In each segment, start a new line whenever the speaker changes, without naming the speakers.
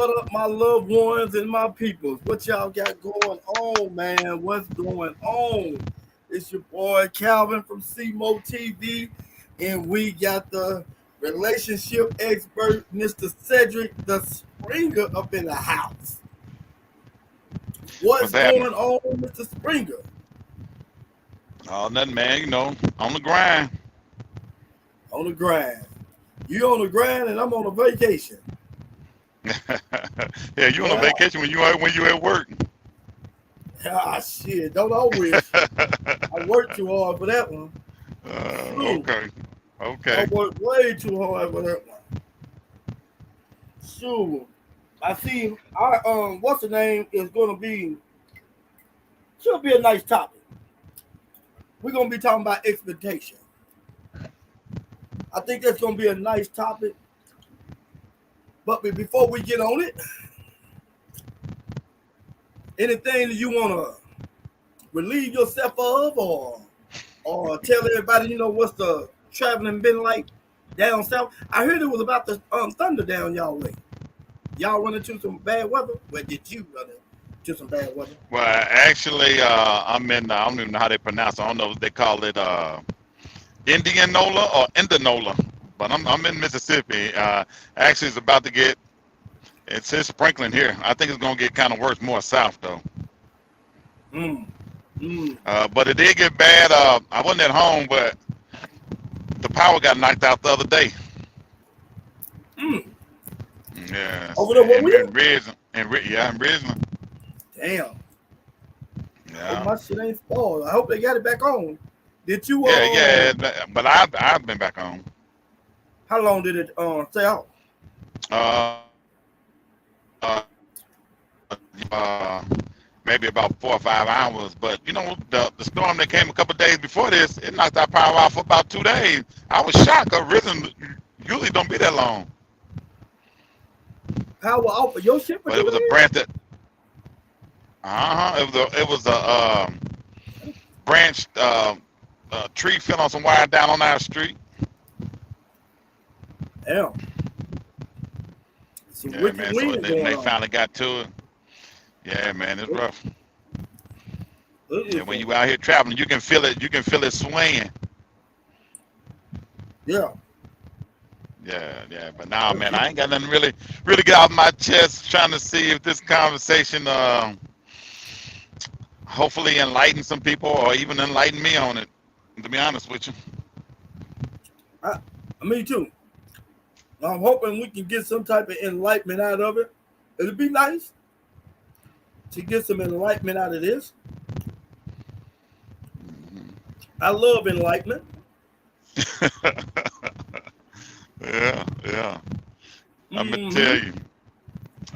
What up, my loved ones and my peoples? What y'all got going on, man? What's going on? It's your boy Calvin from CMO TV, and we got the relationship expert, Mr. Cedric the Springer, up in the house. What's
What's happening?
going on, Mr. Springer?
Oh, nothing, man. On the grind.
On the grind. You on the grind, and I'm on a vacation.
Yeah, you on a
Yeah.
vacation when you at work.
Ah, shit. Don't I wish. I worked too hard for that one. Shoot.
Okay,
I
okay.
worked way too hard for that one. Sure. I see our what's the name is gonna be should be a nice topic. We're gonna be talking about expectation. I think that's gonna be a nice topic. But before we get on it, anything that you wanna relieve yourself of or tell everybody, what's the traveling been like down south? I heard it was about the thunder down y'all way. Y'all run into some bad weather? Well, did you run into some bad weather?
Well, actually, I'm in. I don't even know how they pronounce it. I don't know if they call it Indianola or Indianola, but I'm in Mississippi. Actually, it's about to get. It's sprinkling here. I think it's gonna get kind of worse more south though.
Mm. Mm.
But it did get bad. I wasn't at home, but the power got knocked out the other day.
Mm.
Yes,
Over there where
and
we at?
in Ridgeland, yeah, in Ridgeland.
Damn. Hope
Yeah,
my shit ain't spoiled. I hope they got it back on. Did you
yeah. But I've been back home.
how long did it stay out?
Uh, Maybe about 4 or 5 hours. But the storm that came a couple of days before this, it knocked our power out for about 2 days. I was shocked. Risen usually don't be that long,
Power off of your shit for
but it
two
was a
days?
branch that. It was a branch tree fell on some wire down on our street.
Damn. Some
Yeah,
wicked
man. So
wind
they
going on.
finally got to it. Yeah, man, it's
It,
rough.
it
Yeah,
is
when you out here traveling, you can feel it. You can feel it swaying.
yeah.
Yeah. But now,
It,
man,
it,
I ain't got nothing really get off my chest. Trying to see if this conversation, hopefully, enlighten some people or even enlighten me on it. To be honest with you.
I, me too. I'm hoping we can get some type of enlightenment out of it. It'd be nice to get some enlightenment out of this. I love enlightenment.
Yeah. I'm gonna tell
Mm-hmm.
you.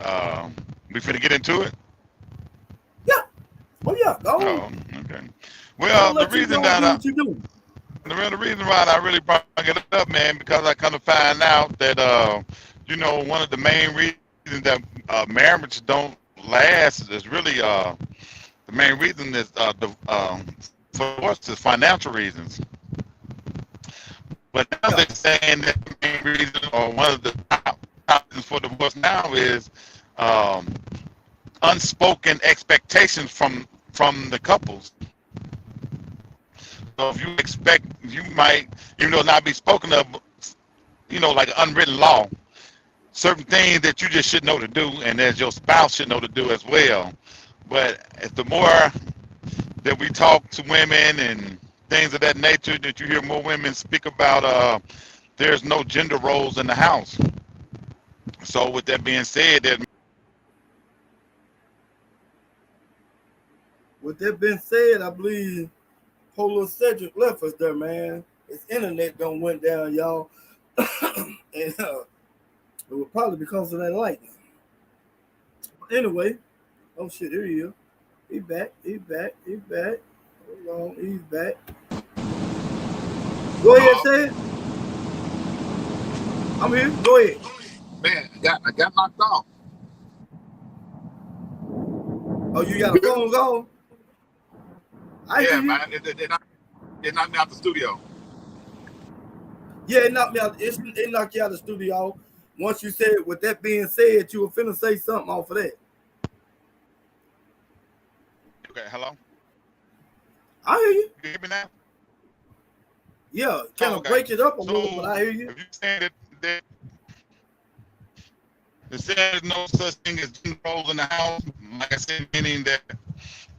Um, we finna get into it.
Yeah. Oh yeah. Go on.
Oh, okay.
I'm
Well,
gonna let you go and do what you do.
the reason why I really brought it up, man, because I kind of find out that one of the main reasons that marriage don't last is really the main reason is for divorce is financial reasons. But now
Yeah.
they're saying that the main reason or one of the top reasons for divorce now is um, unspoken expectations from the couples. So if you expect, you might, even though it not be spoken of, like an unwritten law, certain things that you just should know to do, and as your spouse should know to do as well. But if the more that we talk to women and things of that nature, that you hear more women speak about, there's no gender roles in the house. So with that being said, that
With that being said, I believe Polo Cedric left us there, man. His internet done went down, y'all. And it was probably because of that lightning. But anyway, oh shit, here he is. He back, he back, he back. Hold on, he's back. Go ahead,
Hello?
say it. I'm here. Go ahead.
Man, I got knocked off.
Oh, you got a phone call? I hear
Yeah,
you.
man. It knocked me out the studio.
Yeah, it knocked me out. It knocked you out of the studio. once you said, with that being said, you were finna say something off of that.
Okay, hello?
I hear you.
You hear me now?
Yeah, kind
Oh,
of
okay.
break it up a little,
So
but I hear you.
if you saying that there's no such thing as gender roles in the house, like I said, meaning that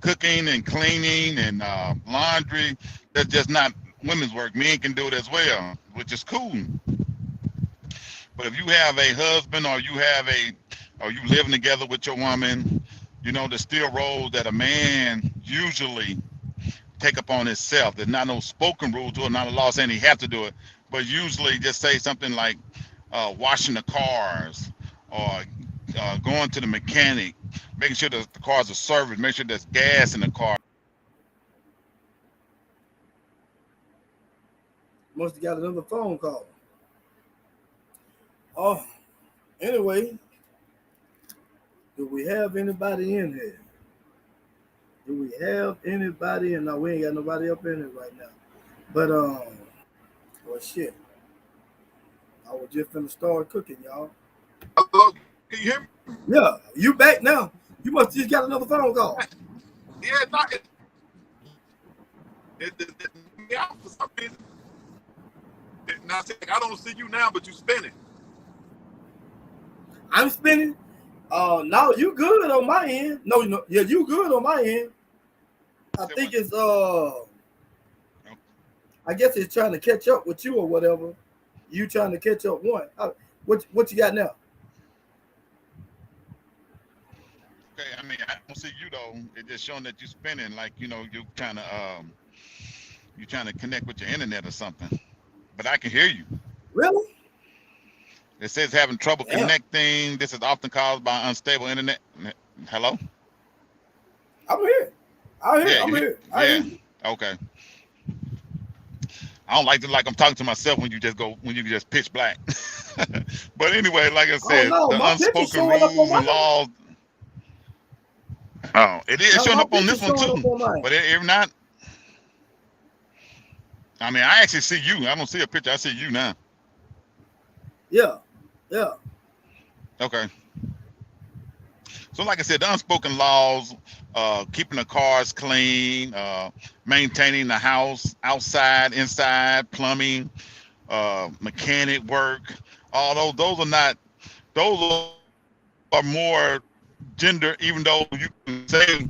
cooking and cleaning and laundry, that's just not women's work. Men can do it as well, which is cool. But if you have a husband or you living together with your woman, you know, there's still roles that a man usually take upon himself. There's not no spoken rule to it, not a law saying he have to do it, but usually just say something like washing the cars or going to the mechanic, making sure that the cars are serviced, make sure there's gas in the car.
Must have got another phone call. Oh, anyway, do we have anybody in here? Do we have anybody in? No, we ain't got nobody up in it right now. But well, shit. I was just finna start cooking, y'all.
Hello, can you hear me?
Yeah, you back now? You must just got another phone call.
Yeah, not yeah, for some reason. Now, I don't see you now, but you spinning.
I'm spinning. No, you good on my end. No, yeah, you good on my end. I think it's I guess it's trying to catch up with you or whatever. You trying to catch up one. What you got now?
Okay, I mean, I don't see you though. It's just showing that you're spinning, like you know, you're trying to connect with your internet or something. But I can hear you.
Really?
It says having trouble
Yeah.
connecting. This is often caused by unstable internet. Hello?
I'm here. I'm
Yeah,
here.
yeah. Okay. I don't like I'm talking to myself when you just pitch black. But anyway, like I said,
no,
the
my picture's
unspoken
showing up on
rules
mine.
and laws. Oh, it is
No,
showing
my
up on this
picture's
one
showing up on
too.
mine.
But if not, I mean, I actually see you. I don't see a picture. I see you now.
Yeah.
Okay. So like I said, the unspoken laws, keeping the cars clean, maintaining the house outside, inside, plumbing, mechanic work, all those are more gender, even though you can say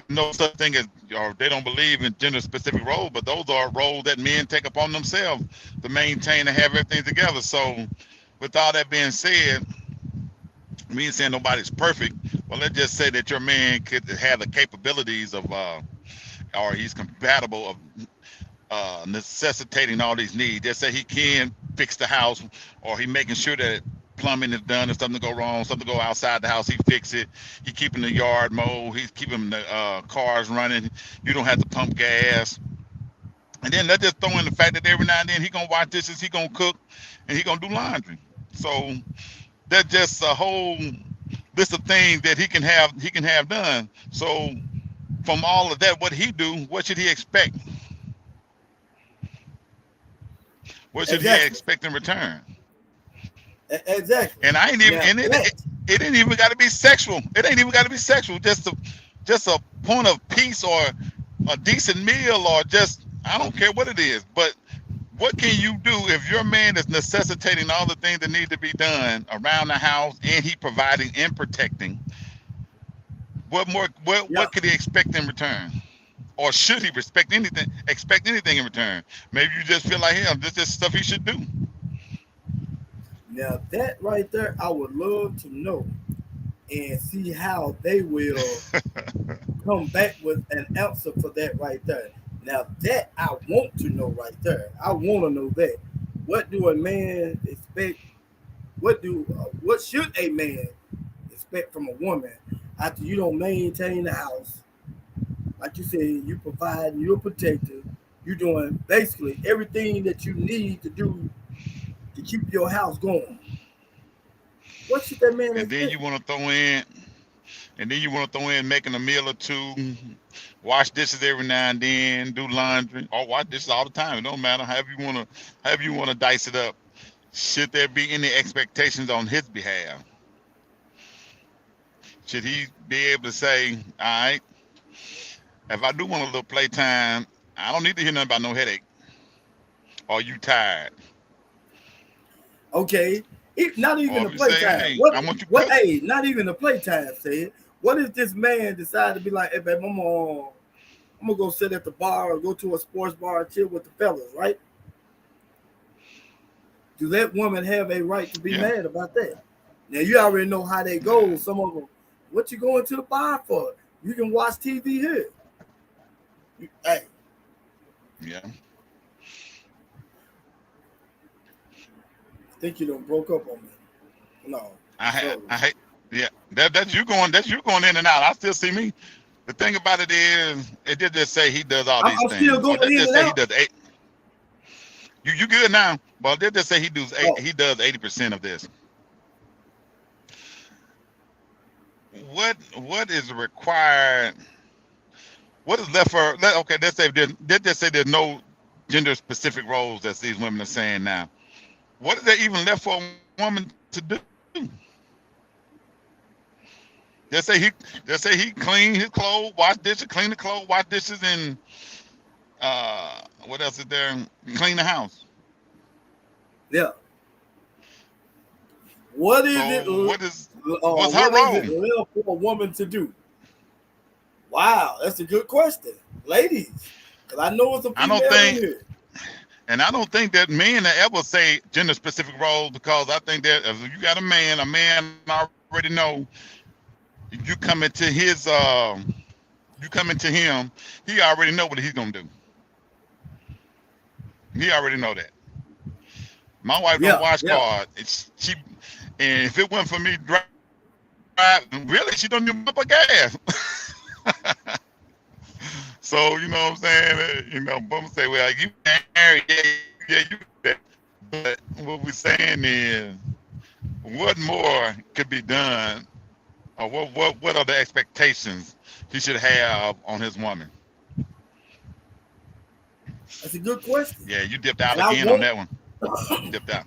no such thing as, or they don't believe in gender specific roles, but those are roles that men take upon themselves to maintain and have everything together. So with all that being said, me saying nobody's perfect, well, let's just say that your man could have the capabilities of, or he's compatible of necessitating all these needs. Just say he can fix the house, or he making sure that plumbing is done. If something go wrong, something go outside the house, he fix it. He keeping the yard mowed. He's keeping the cars running. You don't have to pump gas. And then let's just throw in the fact that every now and then he gonna wash dishes, he gonna cook, and he gonna do laundry. So that's just a whole list of things that he can have done. So from all of that, what he do, what should he expect? What should he expect in return?
Exactly.
And I ain't even, and it ain't even got to be sexual. It ain't even got to be sexual. Just a point of peace, or a decent meal, or just, I don't care what it is. But what can you do if your man is necessitating all the things that need to be done around the house, and he providing and protecting? What more? What could he expect in return? Or should he expect anything in return? Maybe you just feel like him. This is stuff he should do.
Now that right there, I would love to know and see how they will come back with an answer for that right there. Now that I want to know right there. I want to know that. What do a man expect? What should a man expect from a woman after you don't maintain the house? Like you said, you provide, you're protected, you're doing basically everything that you need to do to keep your house going. What should that man
And then
expect?
you want to throw in making a meal or two, wash dishes every now and then, do laundry, or wash dishes all the time. It don't matter. However you want to dice it up. should there be any expectations on his behalf? Should he be able to say, all right, if I do want a little playtime, I don't need to hear nothing about no headache. Or you tired.
Okay, not even
Or
the
if you say,
playtime.
hey, I want you
What?
cooked.
Hey, not even the playtime. Said, what if this man decide to be like, hey, babe, I'm gonna go sit at the bar or go to a sports bar and chill with the fellas, right? Do that woman have a right to be
Yeah.
mad about that? Now you already know how they go. Some of them, what you going to the bar for? You can watch TV here. Hey,
Yeah.
I think you done broke up on me. No.
I hate. Yeah. That's you going in and out. I still see me. The thing about it is, it did just say he does all these
I'm
things.
still going
Or it
in
just
and
say he
out.
does 8. You good now? Well, they just say he does 8.
Oh.
He does 80% of this. What is required? What is left for? Okay, let's say they just say there's no gender specific roles that these women are saying now. What is there even left for a woman to do? They say he clean his clothes, wash dishes, clean the clothes, wash dishes, and what else is there? Clean the house.
Yeah. What is it?
So what's
What
her role?
is it left for a woman to do? Wow, that's a good question, ladies. Because I know it's a female in here.
And I don't think that men ever say gender specific roles, because I think that if you got a man already know you come into his he already know what he's gonna do. He already know that. My wife don't wash cars. And if it wasn't for me driving, really, she don't even pump her gas. So you know what I'm saying? You know, Bum say, well, you married, yeah, you that. But what we're saying is, what more could be done, or what are the expectations he should have on his woman?
That's a good question.
Yeah, you dipped out again on that one. You dipped out.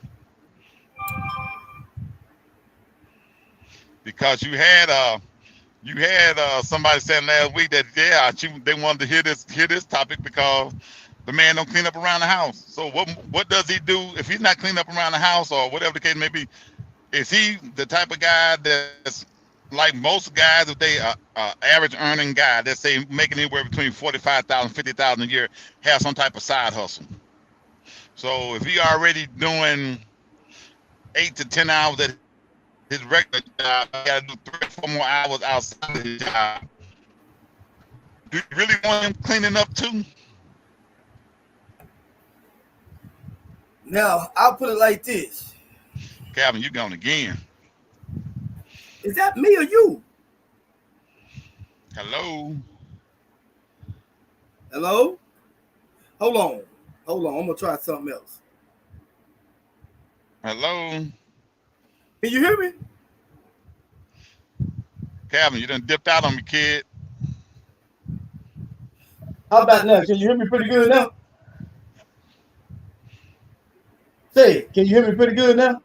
Because you had somebody saying last week that they wanted to hear this topic because the man don't clean up around the house. So what does he do if he's not cleaning up around the house, or whatever the case may be? Is he the type of guy that's like most guys, if they average earning guy, let's say making anywhere between 45,000, 50,000 a year, have some type of side hustle? So if he already doing 8 to 10 hours at his regular job, he got to do 3 or 4 more hours outside of his job. Do you really want him cleaning up too?
Now, I'll put it like this.
Calvin, you going again.
Is that me or you?
Hello?
Hello? Hold on. I'm going to try something else.
Hello?
Can you hear me?
Calvin, you done dipped out on me, kid.
How about now? Can you hear me pretty good now? Say, can you hear me pretty good now?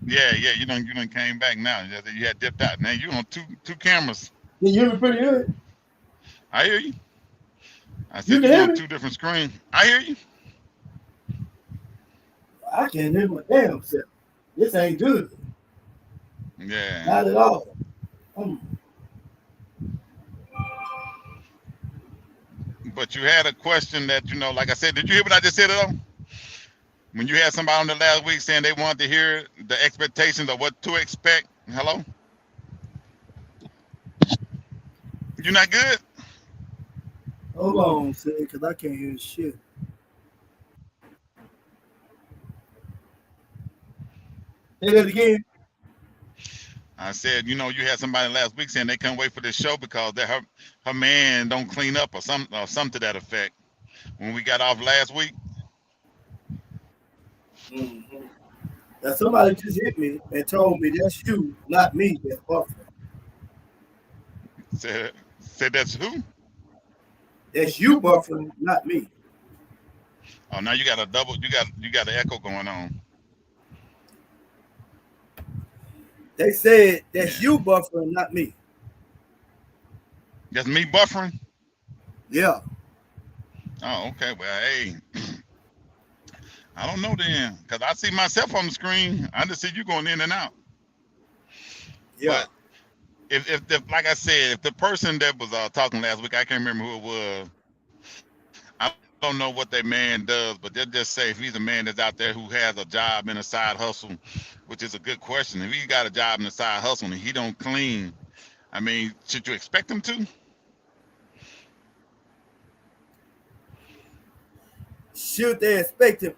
Yeah, you done came back now. You had dipped out. Now you on two cameras.
Can you hear me pretty good?
I hear you. I said you're on 2 different screens. I hear you.
I can't hear my damn self. This ain't good.
Yeah.
Not at all.
But you had a question that, like I said, did you hear what I just said though? When you had somebody on the last week saying they wanted to hear the expectations of what to expect. Hello? You not good?
Hold on, say, because I can't hear shit. Say that again.
I said, you had somebody last week saying they couldn't wait for this show because her man don't clean up or something to that effect. When we got off last week.
Mm-hmm. Now somebody just hit me and told me that's you, not me, that's buffering.
Said that's who?
That's you buffering, not me.
Oh, now you got a double. You got an echo going on.
They said that's
Yeah.
you buffering, not me.
Just me buffering?
Yeah.
Oh, okay. Well, hey, I don't know then, because I see myself on the screen. I just see you going in and out.
Yeah.
But if like I said, if the person that was talking last week, I can't remember who it was. I don't know what that man does, but they'll just say if he's a man that's out there who has a job and a side hustle, which is a good question. If he got a job and a side hustle and he don't clean, I mean, should you expect him to?
Should they expect him?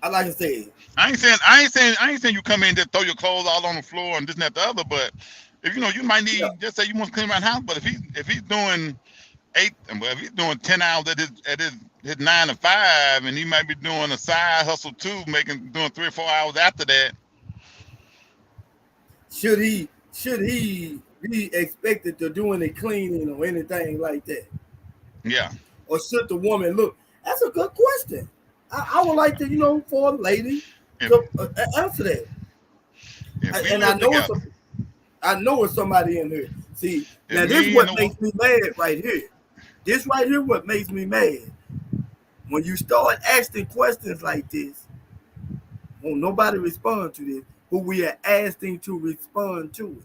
I like I said,
I ain't saying you come in and just throw your clothes all on the floor and this and that the other, but if you might
yeah.
need, just say you want to clean around the house, but if he's doing eight, well, if he's doing 10 hours at his 9 to 5, and he might be doing a side hustle too, doing 3 or 4 hours after that.
Should he be expected to do any cleaning or anything like that?
Yeah.
Or should the woman look? That's a good question. I would like to, for a lady
If
to answer that.
if we
And I
live
know
together,
it's somebody in here. See,
if
now this is
me and
what
the
makes me mad right here. This right here, what makes me mad. When you start asking questions like this, won't nobody respond to this, but we are asking to respond to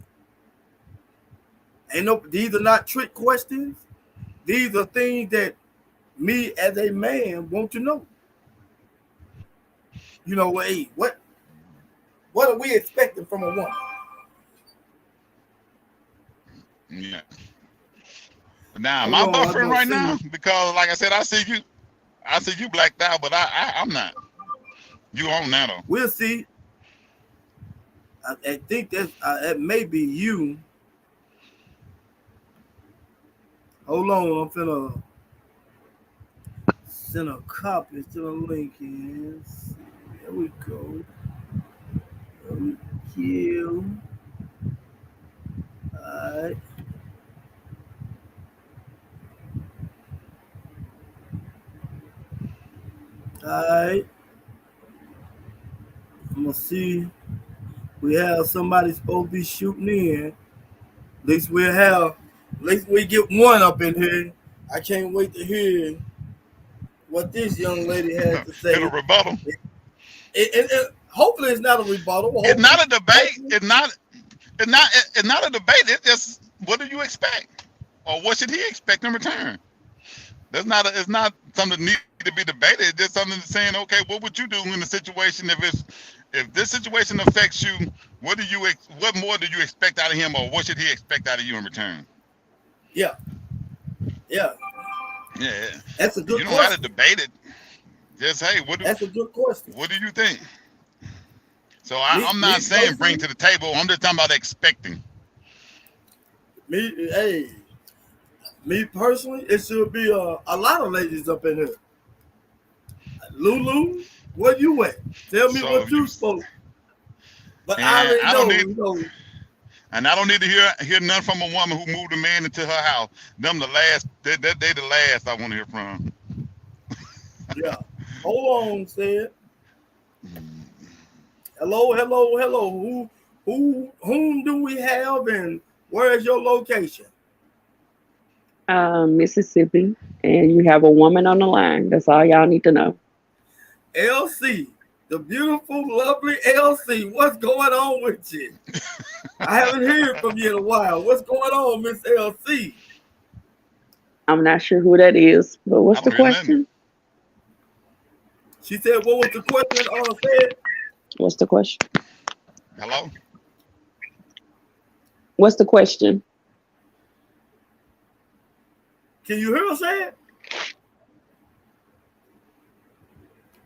it. These are not trick questions. These are things that me as a man want to know. Hey, what are we expecting from a woman?
yeah. Now, am
Hold
I
on, I'm
buffering
gonna
right
see.
now? Because like I said, I see you blacked out, but I'm not. You on now though?
We'll see. I think that may be you. Hold on, I'm finna send a copy to the link in. There we go. There we go. Alright. Alright. I'm gonna see. We have somebody supposed to be shooting in. At least we get one up in here. I can't wait to hear what this young lady has to
Hit a
say.
rebuttal.
Hopefully it's not a rebuttal.
It's
Hopefully,
not a debate.
hopefully,
It's not a debate. It's just what do you expect, or what should he expect in return? It's not something that needs to be debated. It's just something that's saying, okay, what would you do in the situation if this situation affects you? What more do you expect out of him, or what should he expect out of you in return?
yeah, yeah.
Yeah,
That's a
you
good
don't have to
question.
debate it. Just hey,
That's a good question.
what do you think? So
Me,
I'm
me
not saying bring
personally,
to the table. I'm just talking about expecting.
hey, me personally, it should be a lot of ladies up in here. Lulu, where you at? Tell me
So
what
if you
you spoke. But I
and
already
I don't
know,
need and I don't need to hear nothing from a woman who moved a man into her house. Them the last they the last I want to hear from.
yeah. Hold on, said. Hello, hello, hello. Whom do we have, and where is your location?
Mississippi, and you have a woman on the line. That's all y'all need to know.
LC, the beautiful, lovely LC. What's going on with you? I haven't heard from you in a while. What's going on, Miss LC?
I'm not sure who that is, but
I
what's the
don't hear nothing.
question?
She said, "What was the question?" Said,
What's the question?
Hello?
What's the question?
"Can you hear her?" Say it.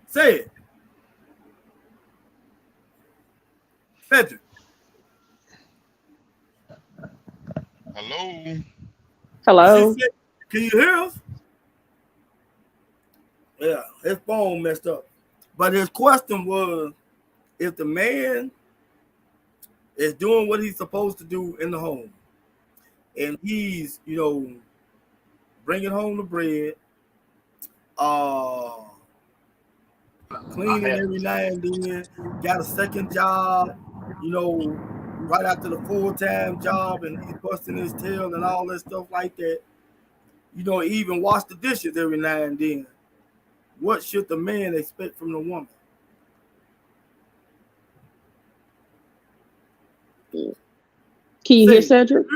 Say it, Patrick.
Hello?
She
Hello?
said, "Can you hear us?" Yeah, his phone messed up. But his question was, if the man is doing what he's supposed to do in the home, and he's, bringing home the bread, uh, cleaning every now and then, got a second job, you know, right after the full-time job, and he's busting his tail and all that stuff like that. You know, even wash the dishes every now and then. What should the man expect from the woman?
Can you hear Cedric?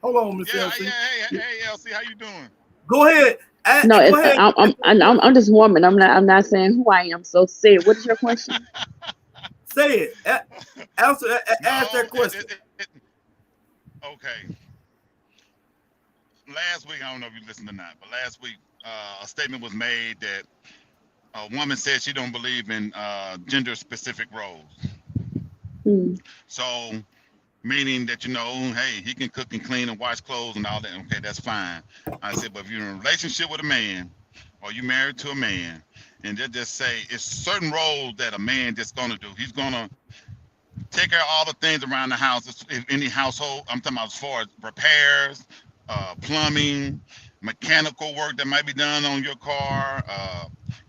Hold on, Miss
Yeah,
Elsie.
hey, Elsie, how you doing?
Go ahead.
No,
Go ahead.
I'm just woman. I'm not saying who I am. So say it. What is your question?
Say it. Ask that question.
Okay. Last week, I don't know if you listened or not, but last week a statement was made that a woman said she don't believe in gender-specific roles. So, meaning that, you know, hey, he can cook and clean and wash clothes and all that. Okay, that's fine. I said, but if you're in a relationship with a man or you married to a man, and they just say it's certain roles that a man just gonna do. He's gonna take care of all the things around the house, in any household. I'm talking about as far as repairs, plumbing, mechanical work that might be done on your car,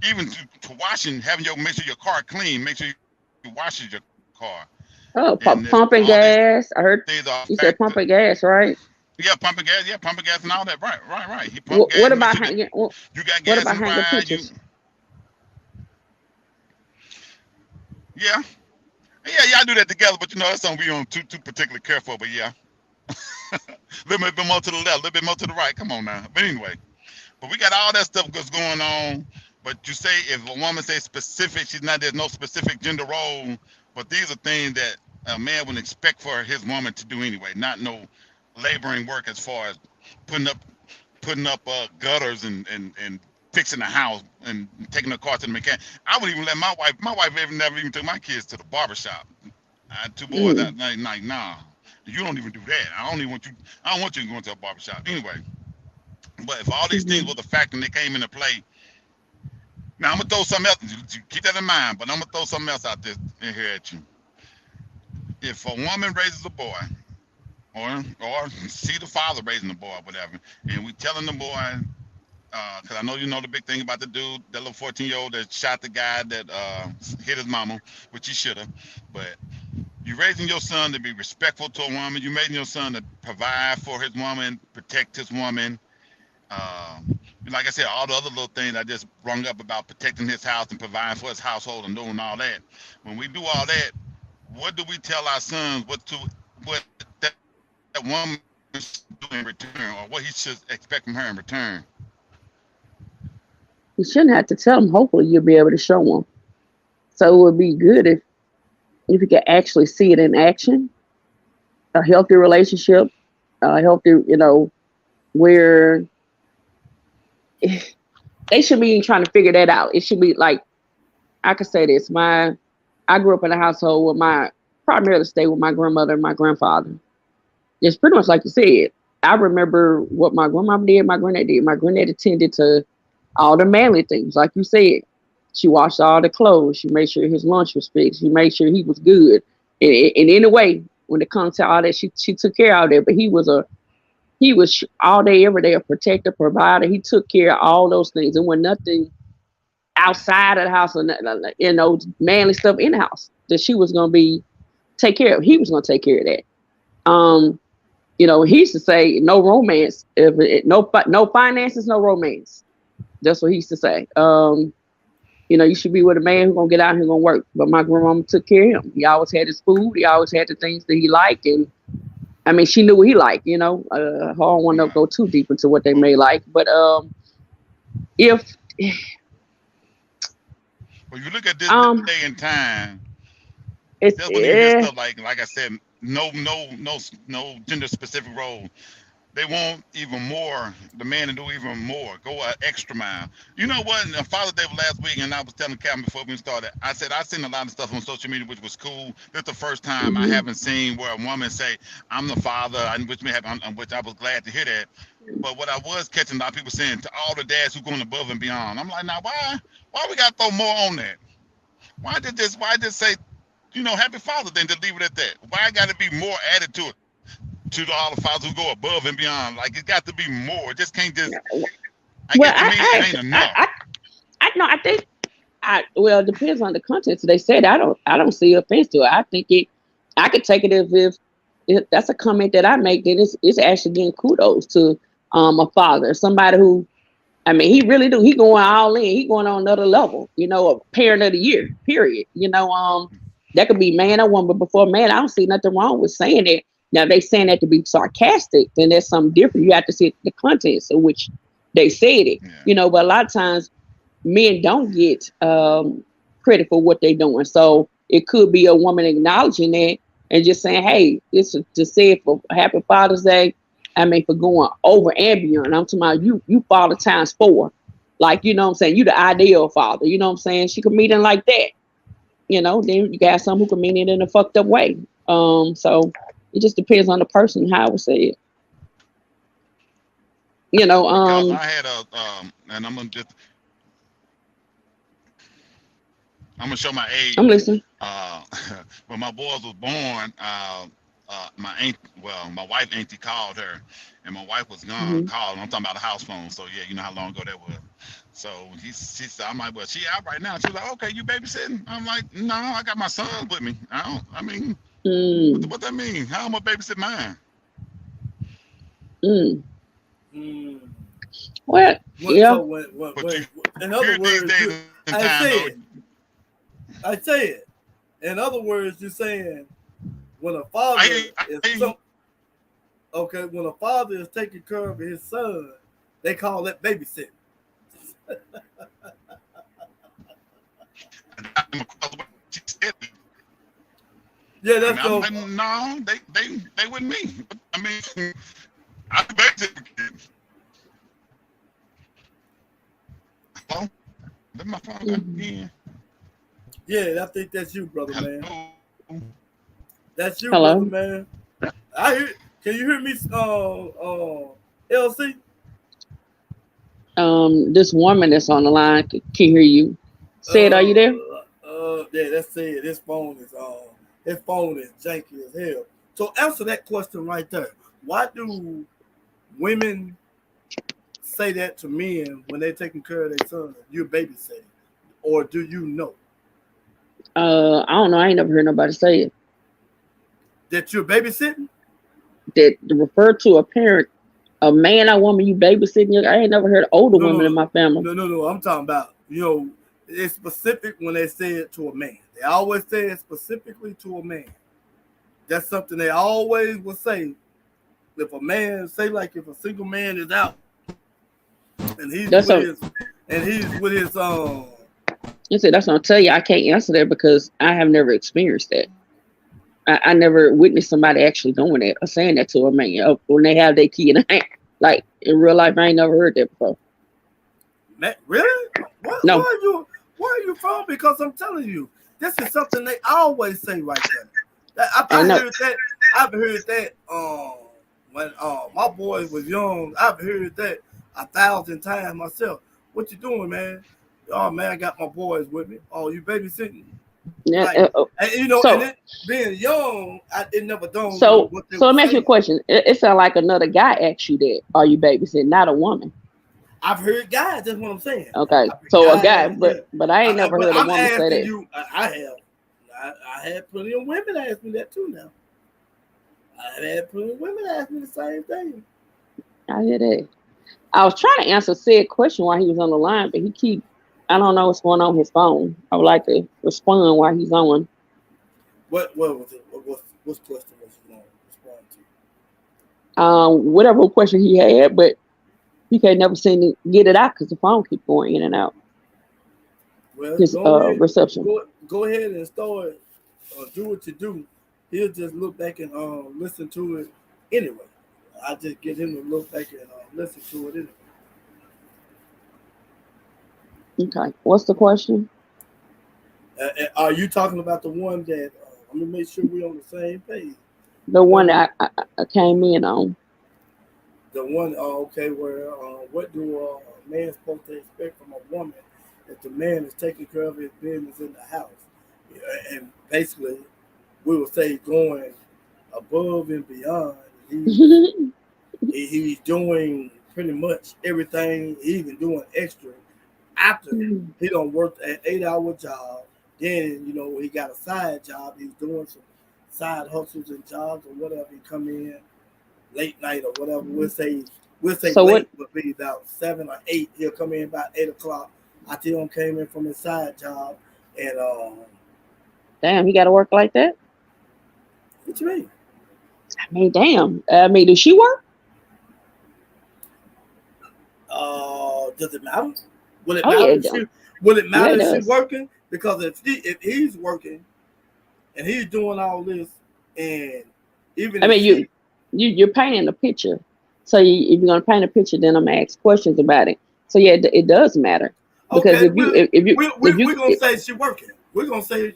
even to washing, make sure your car clean, make sure you wash your car.
Oh, pumping gas. I heard you said pumping gas, right?
Yeah, pumping gas. Yeah, pumping gas and all that. Right. He
pump
gas.
What about hanging?
You got gas in the ride.
Pictures?
Yeah, y'all do that together, but you know that's something we don't too particularly care for. But yeah, a little bit more to the left, a little bit more to the right. Come on now. But anyway, but we got all that stuff that's going on. But you say if a woman says specific, there's no specific gender role. But these are things that a man would expect for his woman to do anyway. Not no laboring work as far as putting up gutters and fixing the house and taking the car to the mechanic. I would even let my wife never even took my kids to the barbershop. I had two boys that night, nah, you don't even do that. I don't want you going to a barbershop. Anyway, but if all these things were the fact and they came into play, now I'm gonna throw something else, you keep that in mind, but I'm gonna throw something else out there in here at you. If a woman raises a boy, or see the father raising the boy or whatever, and we telling the boy, because I know you know the big thing about the dude, that little 14-year-old that shot the guy that hit his mama, which he should have. But you're raising your son to be respectful to a woman. You're raising your son to provide for his woman, protect his woman. Like I said, all the other little things I just brung up about protecting his house and providing for his household and doing all that. When we do all that, what do we tell our sons what that woman should do in return, or what he should expect from her in return?
You shouldn't have to tell them. Hopefully you'll be able to show them. So it would be good if you could actually see it in action. A healthy relationship, healthy, where they should be trying to figure that out. It should be like, I could say this, I grew up in a household with primarily stayed with my grandmother and my grandfather. It's pretty much like you said. I remember what my grandmama did, my granddad did. My granddad attended to all the manly things, like you said. She washed all the clothes. She made sure his lunch was fixed. She made sure he was good. And in a way, when it comes to all that, she took care of that. But he was all day, every day, a protector, provider. He took care of all those things. And when nothing outside of the house, or manly stuff in the house that she was going to take care of, he was going to take care of that. He used to say, no romance, no finances, no romance. That's what he used to say. You should be with a man who's going to get out and who's going to work. But my grandmama took care of him. He always had his food. He always had the things that he liked. And I mean, she knew what he liked, I don't want to go too deep into what they may like. But if...
Well, you look at this day and time, there's stuff like I said, no gender specific role. They want even more, the man to do even more, go an extra mile. You know what? On Father's Day last week, and I was telling Calvin before we started, I said I've seen a lot of stuff on social media, which was cool. This is the first time I haven't seen where a woman say, "I'm the father," which I was glad to hear that. But what I was catching a lot of people saying to all the dads who going above and beyond, I'm like, now why we got to throw more on that? Why just say, Happy Father's Day, and just leave it at that? Why got to be more added to it? To all the fathers who go above and beyond, like it got to be more. It just can't just. It ain't enough.
I think Well, it depends on the context. They said I don't see offense to it. I think I could take it as if that's a comment that I make, then it's actually getting kudos to a father, somebody who, I mean, he really do. He going all in. He going on another level. You know, a parent of the year. Period. You know, that could be man or woman. But before man, I don't see nothing wrong with saying it. Now they saying that to be sarcastic, then that's something different. You have to see the context of which they said it.
Yeah.
You know, but a lot of times men don't get credit for what they're doing. So it could be a woman acknowledging that and just saying, "Hey, this is to say it for Happy Father's Day." I mean, for going over and beyond. I'm talking about you father times 4. Like, you know what I'm saying? You the ideal father. You know what I'm saying? She could mean it like that. You know, then you got some who can mean it in a fucked up way. So it just depends on the person how I would say it. You know,
Because I had and I'm gonna show my age.
I'm listening.
When my boys was born, my wife auntie called her, and my wife was gone. Called. I'm talking about a house phone. So yeah, you know how long ago that was. So she said, I'm like, well, she out right now. She was like, okay, you babysitting? I'm like, no, I got my son with me. I mean, what that mean? How am I babysit mine?
Well, yeah.
So in other words, I say it. In other words, you're saying when a father when a father is taking care of his son, they call that babysitting. Yeah, that's so.
No, they wouldn't me. I mean, I babysit kids. Hello? Let my phone again.
Yeah, I think that's you, brother, man. That's you,
Hello?
brother, man. Can you hear me, LC?
This woman that's on the line can hear you. Say it, are you there?
Yeah, that's it. His phone is janky as hell. So answer that question right there. Why do women say that to men when they're taking care of their son? You're babysitting, or do you know?
I don't know. I ain't never heard nobody say it.
That you're babysitting?
That refer to a parent, a man or woman, you babysitting. I ain't never heard older women in my family.
No. I'm talking about, it's specific when they say it to a man. They always say it specifically to a man. That's something they always will say. If a man, say like if a single man is out and he's with his
You said that's what I'll tell you. I can't answer that because I have never experienced that. I never witnessed somebody actually doing that or saying that to a man when they have their kid in hand. Like in real life, I ain't never heard that before.
Really?
No.
Where are you from? Because I'm telling you, this is something they always say right there. I've heard that when my boy was young. I've heard that 1,000 times myself. What you doing, man? Oh man, I got my boys with me. Oh, you babysitting?
Yeah.
Like, and it, being young, it never dawned.
So let me ask you a question. It sounds like another guy asked you that. Are you babysitting? Not a woman.
I've heard guys. That's what I'm saying.
Okay, so a guy, but I ain't never heard a woman say that.
You, I have. I had plenty of women ask me that too. Now, I had plenty of women ask me the same thing.
I hear that. I was trying to answer said question while he was on the line, but I don't know what's going on with his phone. I would like to respond while he's on.
What was it? What question was you going to respond to?
Whatever question he had, but he can't never seem to get it out because the phone keeps going in and out.
Well,
his reception.
Go ahead and start do what you do. He'll just look back and listen to it anyway. I just get him to look back and listen to it anyway.
Okay. What's the question?
Are you talking about the one that? Let me make sure we're on the same page.
The one that I came in on.
The one, okay, where what do a man supposed to expect from a woman if the man is taking care of his business in the house? And basically, we would say going above and beyond. He's doing pretty much everything, even doing extra After
Mhm.
he don't work an 8-hour job, then he got a side job. He's doing some side hustles and jobs or whatever. He come in late night or whatever. We'll say
So what?
late would be about 7 or 8. He'll come in about 8 o'clock. After he came in from his side job, and
Damn, he got to work like that.
what you mean?
I mean, damn. I mean, does she work?
Does it matter? Will it
Oh yeah,
matter
it
if she?
does.
Will it
Yeah,
matter
it
if she's
does.
working? Because if he's working and he's doing all this, and even
I
if
mean,
she,
you're painting a picture. So if you're gonna paint a picture, then I'm gonna ask questions about it. So yeah, it does matter because
okay,
if you if you if you
we're gonna say she's working. We're gonna say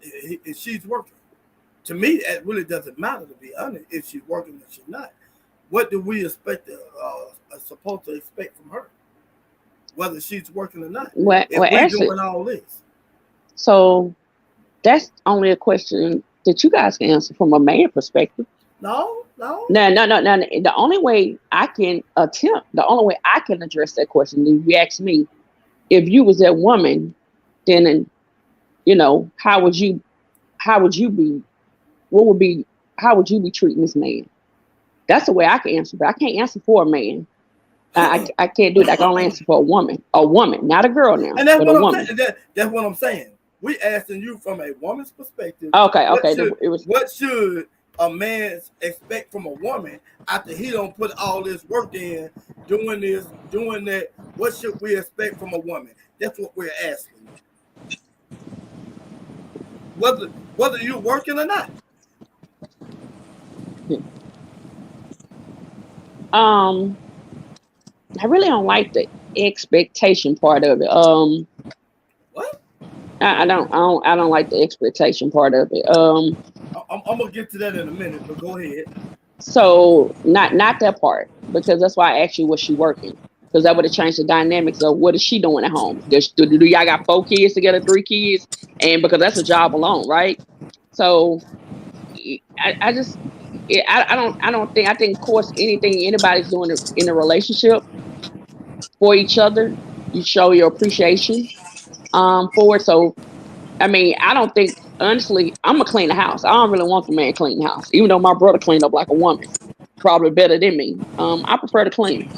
if she's working. To me, it really doesn't matter, to be honest, if she's working or she's not. What do we expect? Are supposed to expect from her, whether she's working or not? If
well
we
actually,
doing all this,
so that's only a question that you guys can answer from a man perspective.
no.
No, no, no, no. The only way I can attempt, the only way I can address that question, if you ask me, if you was that woman, then how would you be, what would be, how would you be treating this man? That's the way I can answer, but I can't answer for a man. I can't do that. I can only answer for a woman, not a girl now,
And that's
but a
what I'm
woman.
saying. That's what I'm saying. We asking you from a woman's perspective.
Okay,
What
okay.
should
It was
what should a man expect from a woman after he don't put all this work in, doing this, doing that? What should we expect from a woman? That's what we're asking. Whether you're working or not.
um. I really don't like the expectation part of it.
What?
I don't like the expectation part of it.
I'm gonna get to that in a minute, but go ahead.
So not that part because that's why I asked you was she working because that would have changed the dynamics of what is she doing at home. Do y'all got 4 kids together, 3 kids, and because that's a job alone, right? So I just I think of course anything anybody's doing in a relationship for each other, you show your appreciation for it. So I mean, I don't think honestly, I'm gonna clean the house. I don't really want the man clean the house, even though my brother cleaned up like a woman, probably better than me. I prefer to clean.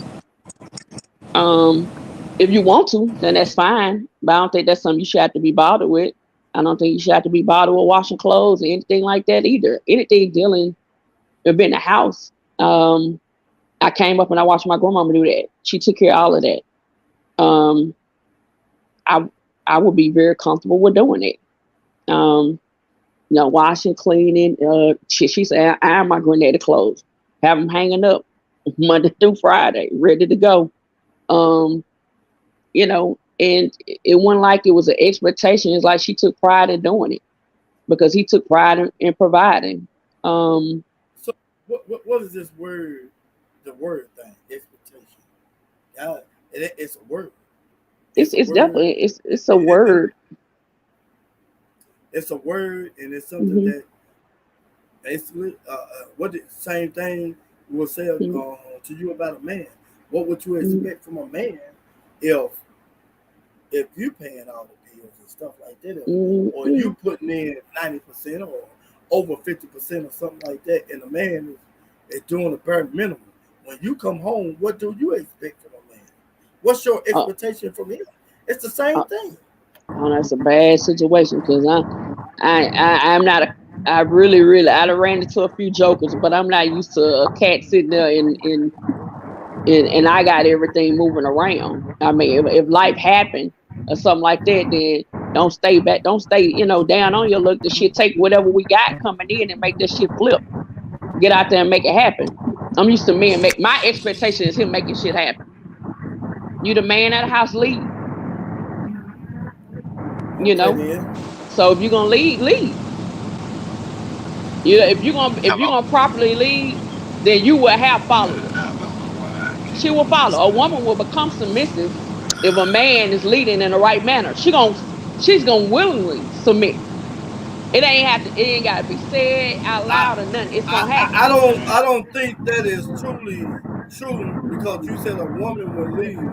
Um, if you want to, then that's fine. But I don't think that's something you should have to be bothered with. I don't think you should have to be bothered with washing clothes or anything like that either. Anything dealing with being in the house. I came up and I watched my grandmama do that. She took care of all of that. Um, I I would be very comfortable with doing it. Um, washing, cleaning. She said, I iron my granddaddy clothes, have them hanging up Monday through Friday, ready to go. Um, and it wasn't like it was an expectation. It's like she took pride in doing it because he took pride in providing. Um,
So what is this word? The word thing, expectation. Yeah, it's a word. It's a
it's
word.
definitely it's a
It, it,
word.
it's a word, and it's something
Hmm.
that basically, what the same thing will say to you about a man. What would you
Hmm.
expect from a man if if you paying all the bills and stuff like that, or
Hmm.
you putting in 90% or over 50% or something like that, and a man is doing the bare minimum. When you come home, what do you expect from a man? What's your
Oh,
expectation from him? It's the same
oh,
thing.
oh, that's a bad situation because I'm not a. I really I done ran into a few jokers, but I'm not used to a cat sitting there and I got everything moving around. I mean, if life happened or something like that, then don't stay back, don't stay, down on your luck. The shit take whatever we got coming in and make that shit flip. Get out there and make it happen. I'm used to men make my expectation is him making shit happen. You the man at the house, leave, you
Okay,
know.
then.
So if you're gonna leave, leave. If you're
Hello.
gonna properly lead, then you will have followers. She will follow. A woman will become submissive if a man is leading in the right manner. She's gonna willingly submit. It ain't gotta be said out
I,
loud or nothing. It's
I,
gonna
I
happen.
I don't think that is truly true because you said a woman would leave.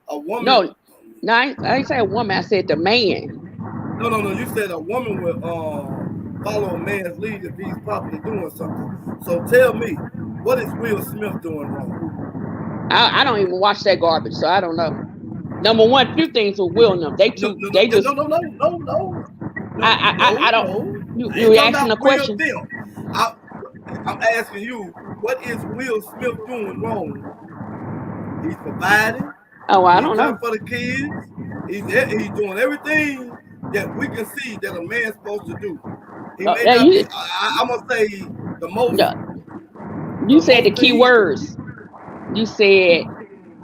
A woman.
No, I ain't say a woman. I said the man.
No. You said a woman would follow a man's lead if he's probably doing something. So tell me, what is Will Smith doing wrong?
I don't even watch that garbage, so I don't know. Number one, few things with Will and them. They too.
No.
They just.
No.
I don't. You asking a question?
I'm asking you, what is Will Smith doing wrong? He's providing.
Oh, I don't know.
For the kids. He's doing everything that we can see that a man's supposed to do. I'm gonna say the most.
You said the key words. You said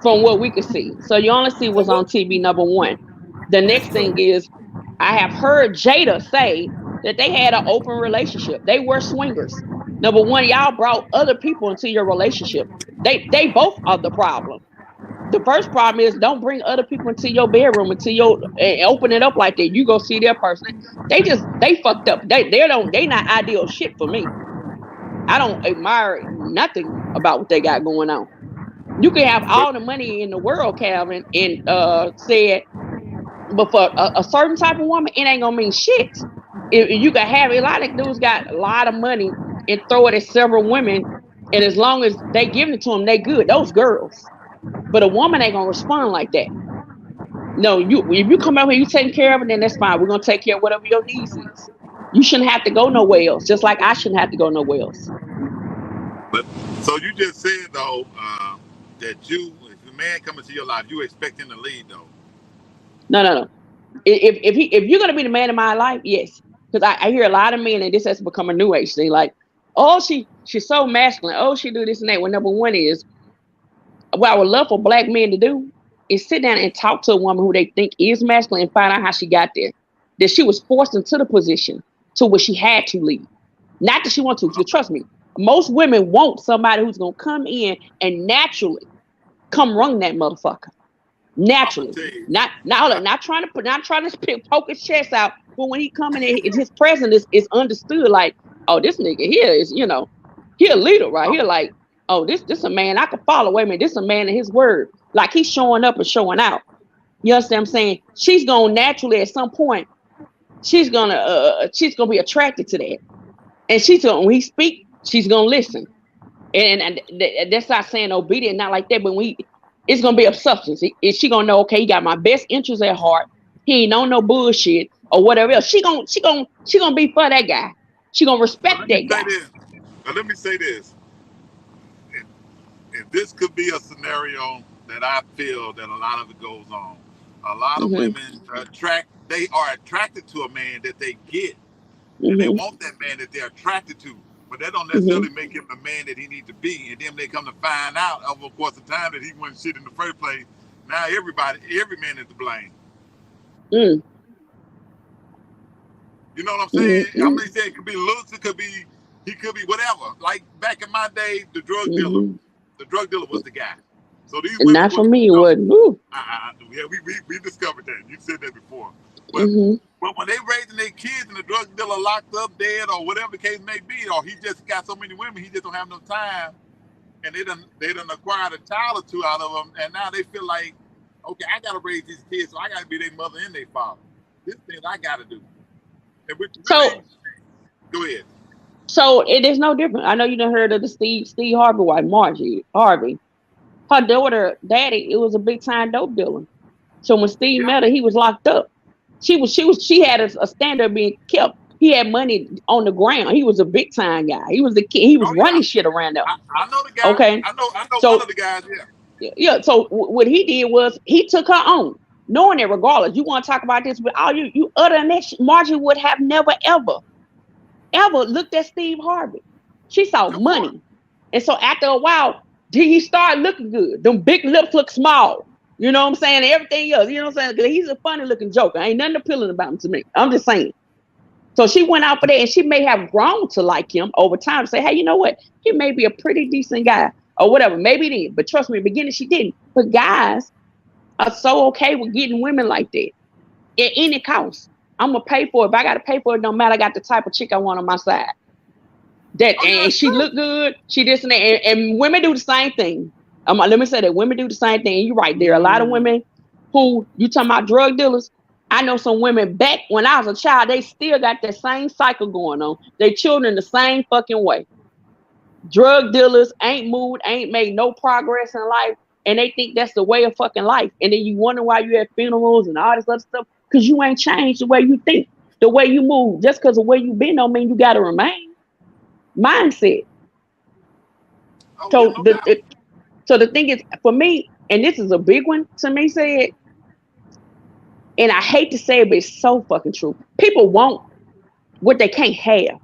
from what we could see. So you only see what's on TV. Number one. The next thing is, I have heard Jada say that they had an open relationship. They were swingers. Number one, y'all brought other people into your relationship. They both are the problem. The first problem is don't bring other people into your bedroom and open it up like that. You go see their person. They fucked up. They not ideal shit for me. I don't admire nothing about what they got going on. You can have all the money in the world, Calvin, and said, but for a certain type of woman, it ain't gonna mean shit. You can have a lot of dudes got a lot of money and throw it at several women, and as long as they give it to them, they good. Those girls. But a woman ain't gonna respond like that. No, if you come out here, you taking care of it, then that's fine. We're gonna take care of whatever your needs is. You shouldn't have to go nowhere else, just like I shouldn't have to go nowhere else.
But so you just said though that if the man comes into your life, you expect him to lead though.
No. If you're gonna be the man in my life, yes. Because I hear a lot of men, and this has become a new age thing. Like, oh, she's so masculine. Oh, she do this and that. Well, number one is, what I would love for black men to do is sit down and talk to a woman who they think is masculine and find out how she got there. That she was forced into the position to where she had to lead. Not that she wants to. Because trust me, most women want somebody who's gonna come in and naturally come run that motherfucker. Naturally, not trying to poke his chest out, but when he coming in, his presence is understood. Like, oh, this nigga here is, he a leader right here. Like, oh, this a man I can follow. Wait a minute, this a man in his word. Like he's showing up and showing out. You understand what I'm saying? She's gonna naturally at some point, she's gonna be attracted to that, and when he speak, she's gonna listen. And that's not saying obedient, not like that, but it's gonna be of substance. She gonna know, okay, he got my best interests at heart. He ain't on no bullshit or whatever else. She gonna be for that guy. She gonna respect that guy.
Now let me say this. If this could be a scenario that I feel that a lot of it goes on. A lot of women are attracted to a man that they get. And they want that man that they're attracted to. But that don't necessarily make him the man that he needs to be. And then they come to find out over the course of time that he wasn't shit in the first place. Now every man is to blame. You know what I'm saying? I'm gonna say it could be looks, he could be whatever. Like back in my day, the drug dealer was the guy. So these women
not for me, it wasn't.
Yeah, we discovered that. You said that before. But when they raising their kids and the drug dealer locked up, dead, or whatever the case may be, or he just got so many women, he just don't have no time, and they done acquired a child or two out of them, and now they feel like, okay, I gotta raise these kids, so I gotta be their mother and their father. This thing I gotta do. Go ahead.
So it is no different. I know you done heard of the Steve Harvey wife, Margie Harvey. Her daughter, daddy, it was a big time dope dealer. So when Steve met her, he was locked up. She had a standard being kept. He had money on the ground. He was a big time guy. He was the kid. He was running shit around there.
I know the guy. Okay. I know one of the guys.
Yeah. So what he did was he took her on, knowing that regardless, you want to talk about this, but all you other than that, Margie would have never ever looked at Steve Harvey. She saw money, and so after a while, he started looking good. Them big lips look small. You know what I'm saying? Everything else, you know what I'm saying? Because he's a funny looking joker. Ain't nothing appealing about him to me. I'm just saying. So she went out for that, and she may have grown to like him over time. Say, hey, you know what? He may be a pretty decent guy or whatever. Maybe he did, but trust me, in the beginning she didn't. But guys are so okay with getting women like that at any cost. I'm gonna pay for it. If I gotta pay for it, no matter. I got the type of chick I want on my side. And she look good. She this and that, and women do the same thing. Let me say that women do the same thing. You're right. There are a lot of women who you talking about drug dealers. I know some women back when I was a child, they still got that same cycle going on. They children the same fucking way. Drug dealers ain't moved, ain't made no progress in life, and they think that's the way of fucking life. And then you wonder why you have funerals and all this other stuff, because you ain't changed the way you think, the way you move. Just because of where you been don't mean you gotta remain. Mindset. So the thing is, for me, and this is a big one to me, said, and I hate to say it, but it's so fucking true. People want what they can't have.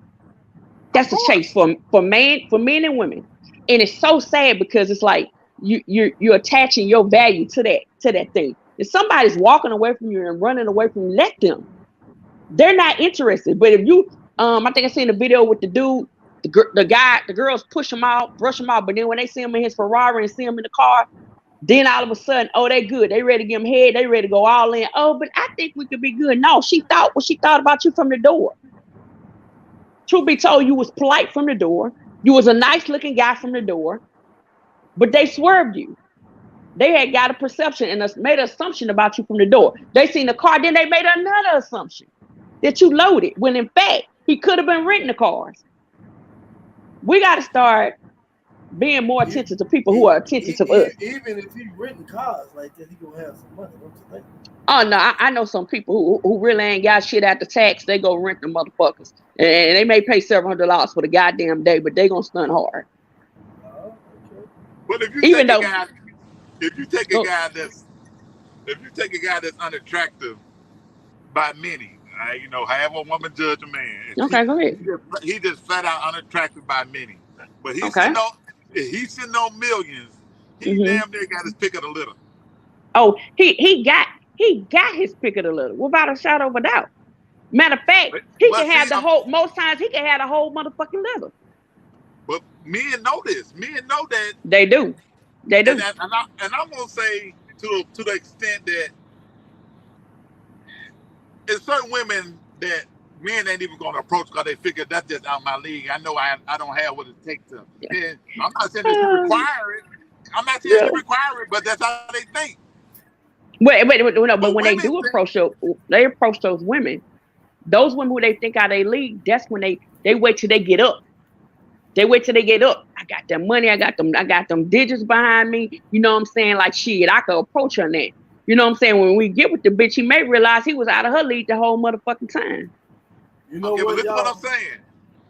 That's the chase for men and women, and it's so sad because it's like you're attaching your value to that thing. If somebody's walking away from you and running away from you, let them. They're not interested. But if you, I think I seen a video with the dude, the girls push him out, brush him out, but then when they see him in his Ferrari and see him in the car, then all of a sudden, oh, they good. They ready to give him head. They ready to go all in. Oh, but I think we could be good. No, she thought what she thought about you from the door. Truth be told, you was polite from the door. You was a nice looking guy from the door, but they swerved you. They had got a perception and made an assumption about you from the door. They seen the car, then they made another assumption that you loaded, when in fact, he could have been renting the cars. We got to start being more attentive to people who are attentive to us.
Even if he renting cars like that, he gonna have some money. Don't you think?
Oh no, I know some people who really ain't got shit out the tax. They go rent the motherfuckers, and they may pay several $100 for the goddamn day, but they gonna stunt hard.
Okay.
But if you take a guy that's unattractive by many, you know, however a woman judge a man.
Okay, go ahead.
He just flat out unattractive by many, but he's sitting on millions. He damn near got his pick of the litter.
Oh, he got his pick of the litter, without a shadow of a doubt. Matter of fact, most times he can have the whole motherfucking litter. But
men know this. Men know that.
They do. And
I'm gonna say to the extent that there's certain women that men ain't even gonna approach because they figure that's just out my league. I know I don't have what it takes to. Yeah. I'm not saying that you require it. I'm not saying you require it, but that's how they think.
Wait, no, but when they do approach those women, those women who they think are their league, that's when they wait till they get up. They wait till they get up. I got that money, I got them digits behind me. You know what I'm saying? Like shit, I could approach her now. You know what I'm saying? When we get with the bitch, he may realize he was out of her league the whole motherfucking time.
You know
listen to what I'm saying.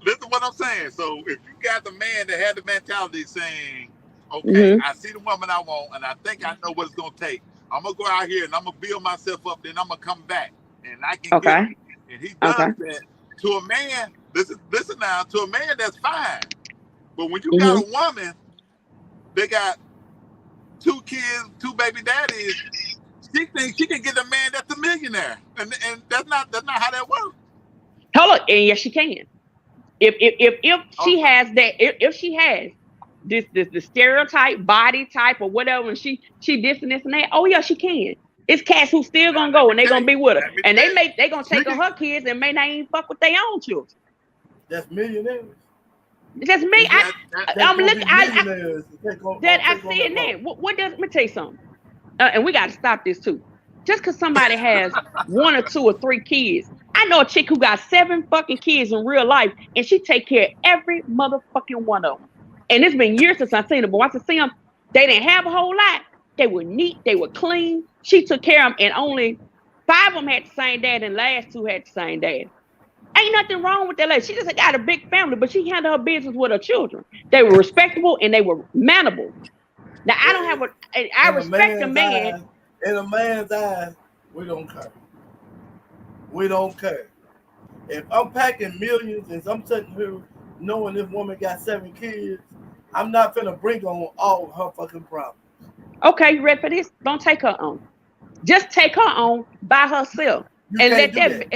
Listen to what I'm saying. So if you got the man that had the mentality saying, okay, I see the woman I want, and I think I know what it's gonna take. I'm gonna go out here and I'm gonna build myself up, then I'm gonna come back and I can get it. And he does that to a man. Listen now, to a man that's fine. But when you got a woman, they got 2 kids, 2 baby daddies, she thinks she can get a man that's a millionaire. And that's not how that works.
Hold on, and yes she can. If she has that, if she has the stereotype body type or whatever, and she this and this and that, oh yeah, she can. It's cats who still gonna go and they gonna be with her, and they gonna take her kids and may not even fuck with their own children.
That's millionaires.
That's me. I'm looking. I see it now. What does? Let me tell you something. And we got to stop this too. Just because somebody has 1 or 2 or 3 kids, I know a chick who got 7 fucking kids in real life, and she take care of every motherfucking one of them. And it's been years since I seen them, but once I see them, they didn't have a whole lot. They were neat. They were clean. She took care of them, and only 5 of them had the same dad, and the last 2 had the same dad. Ain't nothing wrong with that lady. She just got a big family, but she handled her business with her children. They were respectable and they were manable. Now I don't have I respect a man.
In a man's eyes, we don't care. We don't care. If I'm packing millions and I'm sitting here knowing this woman got 7 kids, I'm not finna bring on all her fucking problems.
Okay, you ready for this? Don't take her on. Just take her on by herself. And let that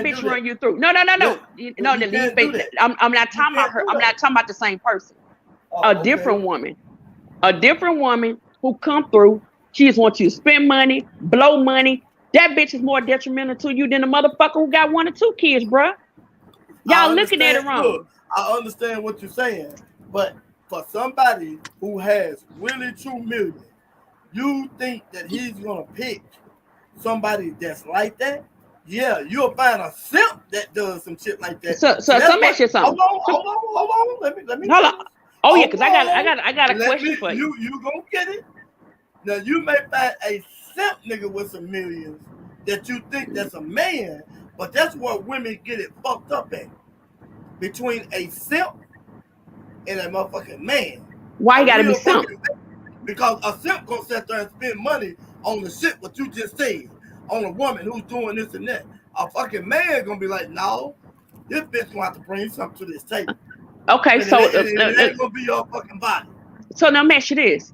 bitch run you through. No. I'm not talking about her. I'm not talking about the same person. A different woman who come through. She just wants you to spend money, blow money. That bitch is more detrimental to you than the motherfucker who got 1 or 2 kids, bruh. Y'all looking at it wrong.
Look, I understand what you're saying, but for somebody who has really 2 million, you think that he's gonna pick somebody that's like that? Yeah, you'll find a simp that does some shit like that.
So let me ask you something.
Hold on. Let me.
Hold on. Oh yeah, because I got a question for you.
You gonna get it? Now you may find a simp nigga with some millions that you think that's a man, but that's where women get it fucked up at. Between a simp and a motherfucking man.
Why you gotta be simp?
Because a simp gonna sit there and spend money on the shit what you just said, on a woman who's doing this and that. A fucking man gonna be like, no, this bitch gonna have to bring something to this table.
Okay,
and
so
it ain't gonna be your fucking body.
So now, man, it is.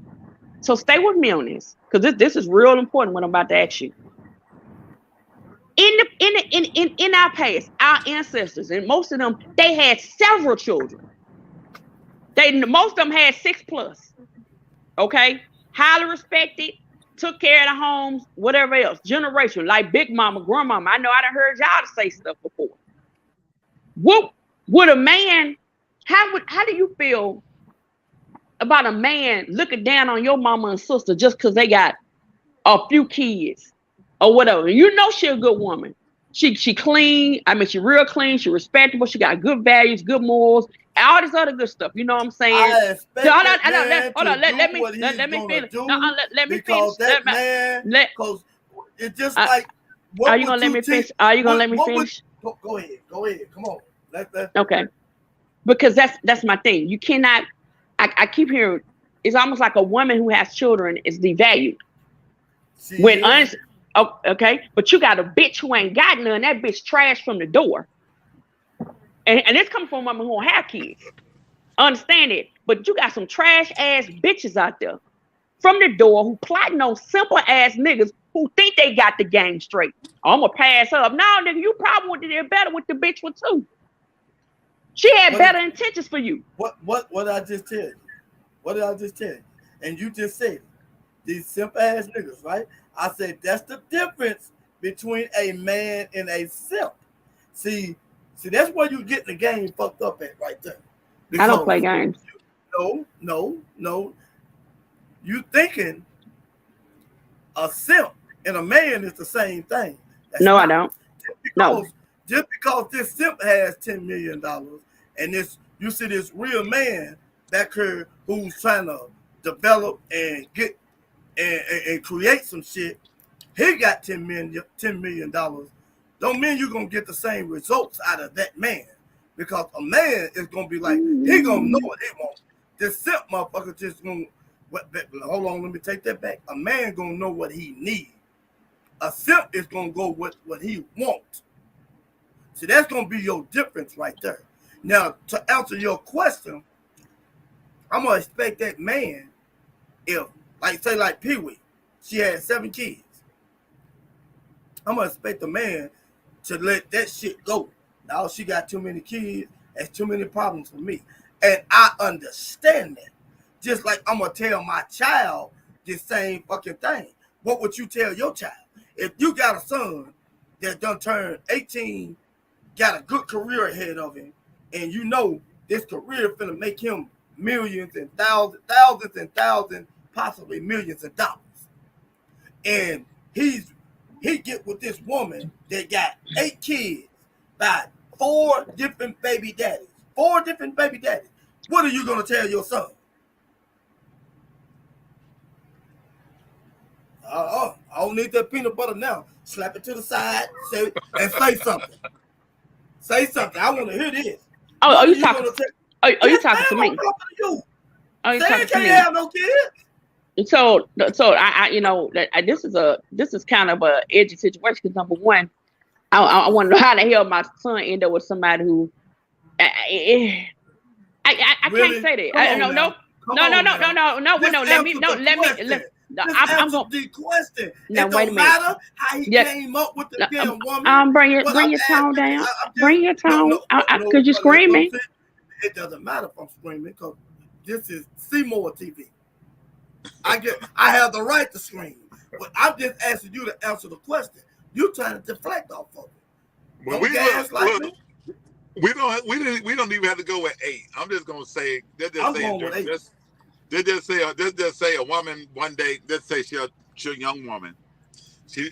So stay with me on this, because this is real important. What I'm about to ask you. In our past, our ancestors, and most of them, they had several children. Most of them had 6+. Okay, highly respected, took care of the homes, whatever else, generation, like big mama, grandmama. I know I done heard y'all say stuff before. Would a man? How do you feel about a man looking down on your mama and sister just because they got a few kids or whatever? You know she a good woman. She clean. I mean, she real clean. She respectable. She got good values, good morals, all this other good stuff. You know what I'm saying?
I expect
hold on. Let me finish. Let me finish.
Because it's just like.
Are you gonna let me finish? Are you gonna let me finish?
Go ahead. Come on.
Okay. Because that's my thing. You cannot. I keep hearing it's almost like a woman who has children is devalued. Okay, but you got a bitch who ain't got none. That bitch trash from the door. And this comes from a woman who don't have kids. Understand it. But you got some trash ass bitches out there from the door who plotting on simple ass niggas who think they got the game straight. I'm gonna pass up. No, nigga, you probably would have did better with the bitch with two. She had better intentions for you.
What did I just tell you? What did I just tell you? And you just said these simple ass niggas, right? I said that's the difference between a man and a simp. See, that's where you get the game fucked up at right there.
Because I don't play games.
No. You thinking a simp and a man is the same thing.
I don't.
Just because this simp has $10 million and you see this real man back here who's trying to develop and get and create some shit, he got $10 million. Don't mean you're gonna get the same results out of that man. Because a man is gonna be like, he gonna know what he wants. This simp motherfucker just gonna hold on, let me take that back. A man gonna know what he needs. A simp is gonna go with what he wants. See, that's gonna be your difference right there. Now, to answer your question, I'm gonna expect that man, if like Pee-wee, she had 7 kids. I'm gonna expect the man to let that shit go. Now she got too many kids, that's too many problems for me. And I understand that. Just like I'm gonna tell my child the same fucking thing. What would you tell your child? If you got a son that done turned 18, got a good career ahead of him, and you know this career finna make him millions and thousands and thousands, possibly millions of dollars. And he get with this woman that got 8 kids by 4 different baby daddies. 4 different baby daddies. What are you gonna tell your son? I don't need that peanut butter now. Slap it to the side, say something. Say something. I want to hear this.
Are you talking to me? Are you talking to me?
Have no kids.
So this is kind of a edgy situation because number one, I want to know how the hell my son ended up with somebody who I
really?
Can't say that. No. I'm going
the question.
No,
it
wait a minute.
Don't matter how he came up with the damn woman.
Bring your tone down. Bring your tone. Because you're screaming.
It doesn't matter if I'm screaming because this is Seymour TV. I have the right to scream, but I'm just asking you to answer the question. You're trying to deflect off of it.
Well, we don't even have to go with 8. I'm just gonna say
I'm going with 8.
They just say a woman one day. Let's say she's a young woman. She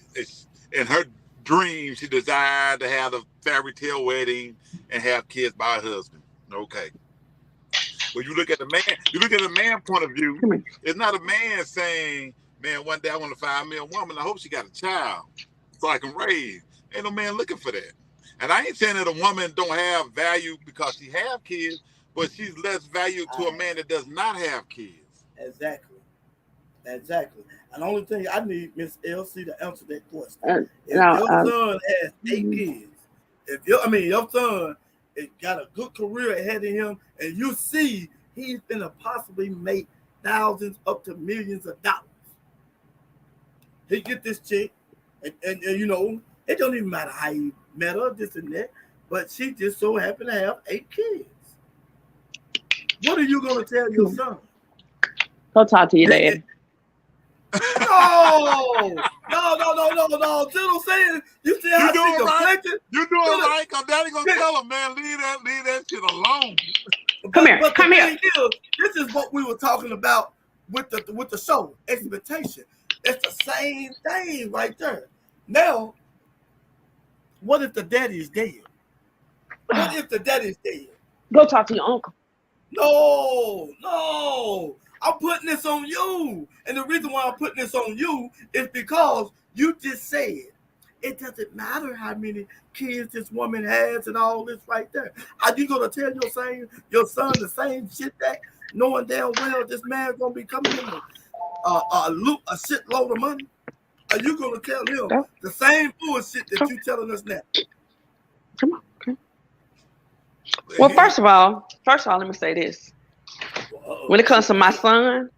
in her dream she desired to have a fairy tale wedding and have kids by her husband. Okay. When you look at the man, point of view. It's not a man saying, "Man, one day I want to find me a woman. I hope she got a child so I can raise." Ain't no man looking for that. And I ain't saying that a woman don't have value because she have kids, but she's less value to a man that does not have kids.
Exactly. And the only thing I need Miss LC to answer that question. If your son has 8 kids, your son has got a good career ahead of him, and you see he's gonna possibly make thousands up to millions of dollars. He get this chick, and you know, it don't even matter how he met her, this and that, but she just so happened to have 8 kids. What are you gonna tell your son?
Go talk to your dad.
No. See what I'm saying? You see how
doing
she conflicted?
Right. You doing right, because daddy gonna tell him, man, leave that shit alone.
Come here.
This is what we were talking about with the show, expectation. It's the same thing right there. Now, what if the daddy is dead? What if the daddy is dead?
Go talk to your uncle.
No. I'm putting this on you. And the reason why I'm putting this on you is because you just said it doesn't matter how many kids this woman has and all this right there. Are you going to tell your son the same shit that knowing damn well this man's going to be coming in a shitload of money? Are you going to tell him the same bullshit that you telling us now?
Come on. Okay. Well, first of all, let me say this. When it comes to my son,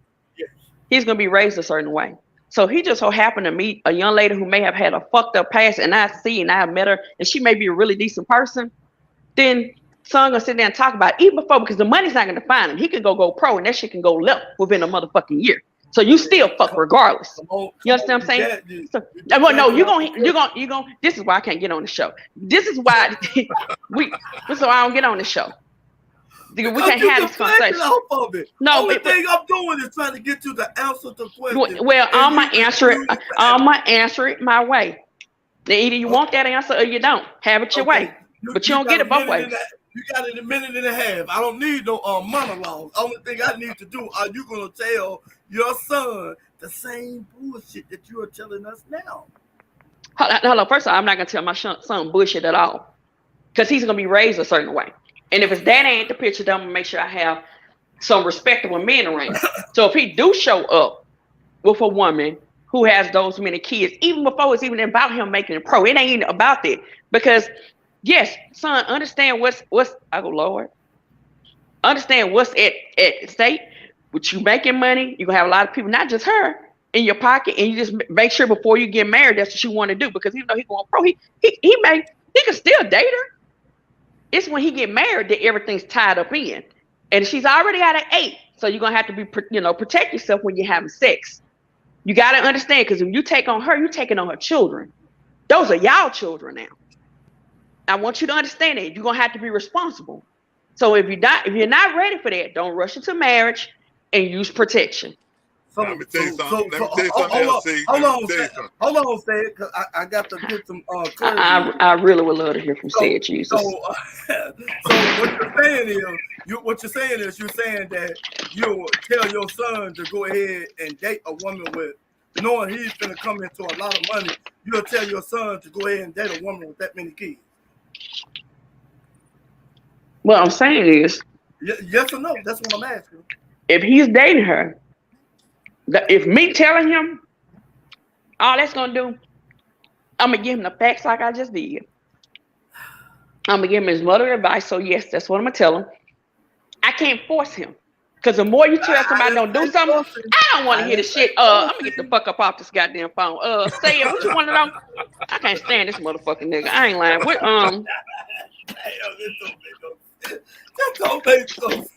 he's going to be raised a certain way. So he just so happened to meet a young lady who may have had a fucked up past, and I have met her, and she may be a really decent person. Then son going to sit there and talk about it, even before, because the money's not going to find him. He can go pro, and that shit can go left within a motherfucking year. So you still fuck regardless. You understand what I'm saying? Well, no, you're going. This is why I can't get on the show. This is why this is why I don't get on the show. We can't have this conversation.
No, the only thing I'm doing is trying to get you the answer to the question.
Well, I'm gonna answer it my way. Either you want that answer or you don't. Have it your way. But you don't get it both ways.
You got it in a minute and a half. I don't need no monologue. Only thing I need to do, are you gonna tell your son the same bullshit that you are telling us now?
Hold on. First of all, I'm not gonna tell my son bullshit at all, because he's gonna be raised a certain way. And if his daddy ain't the picture, then I'm gonna make sure I have some respectable men around. So if he do show up with a woman who has those many kids, even before it's even about him making it pro, it ain't even about that. Because yes, son, understand what's oh Lord. Understand what's at stake. With you making money, you're gonna have a lot of people, not just her, in your pocket, and you just make sure before you get married, that's what you want to do. Because even though he's going pro, he can still date her. It's when he get married that everything's tied up in, and she's already at an 8. So you're gonna have to be, protect yourself when you're having sex. You gotta understand, because if you take on her, you're taking on her children. Those are y'all children now. I want you to understand that you're gonna have to be responsible. So if you're not ready for that, don't rush into marriage and use protection.
So, let me tell you something. Hold
on, Said, because I got to get some clarity.
I really would love to hear from Said Jesus.
So what you're saying is you're saying that you'll tell your son to go ahead and date a woman with, knowing he's going to come into a lot of money, you'll tell your son to go ahead and date a woman with that many kids.
What I'm saying is,
yes or no? That's what I'm asking.
If he's dating her, if me telling him all that's gonna do, I'm gonna give him the facts like I just did. I'm gonna give him his mother advice. So yes, that's what I'm gonna tell him. I can't force him, because the more you tell somebody don't do something, I don't want to hear the shit. I'm gonna get the fuck up off this goddamn phone. Say it. What you want to know? I can't stand this motherfucking nigga. I ain't lying. What
That don't make no sense.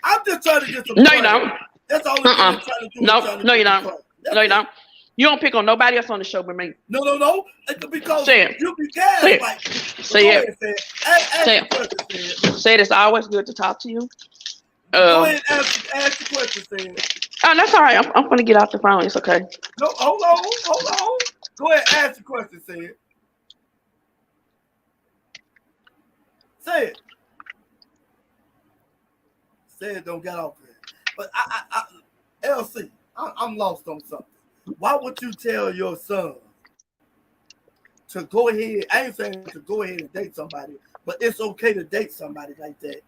I'm just trying to get some.
No, you don't.
That's all I'm trying to do.
No, you don't. No, you don't. You don't pick on nobody else on the show but me.
No. Because you be
Say it. Say it. It's always good to talk to you.
Go ahead and ask the question, Sam.
Oh, that's all right. I'm gonna get off the phone. It's okay.
No, hold on. Go ahead and ask the question, Sam. Say it. Say it, don't get off it. But LC, I'm lost on something. Why would you tell your son to go ahead? I ain't saying to go ahead and date somebody, but it's okay to date somebody like that.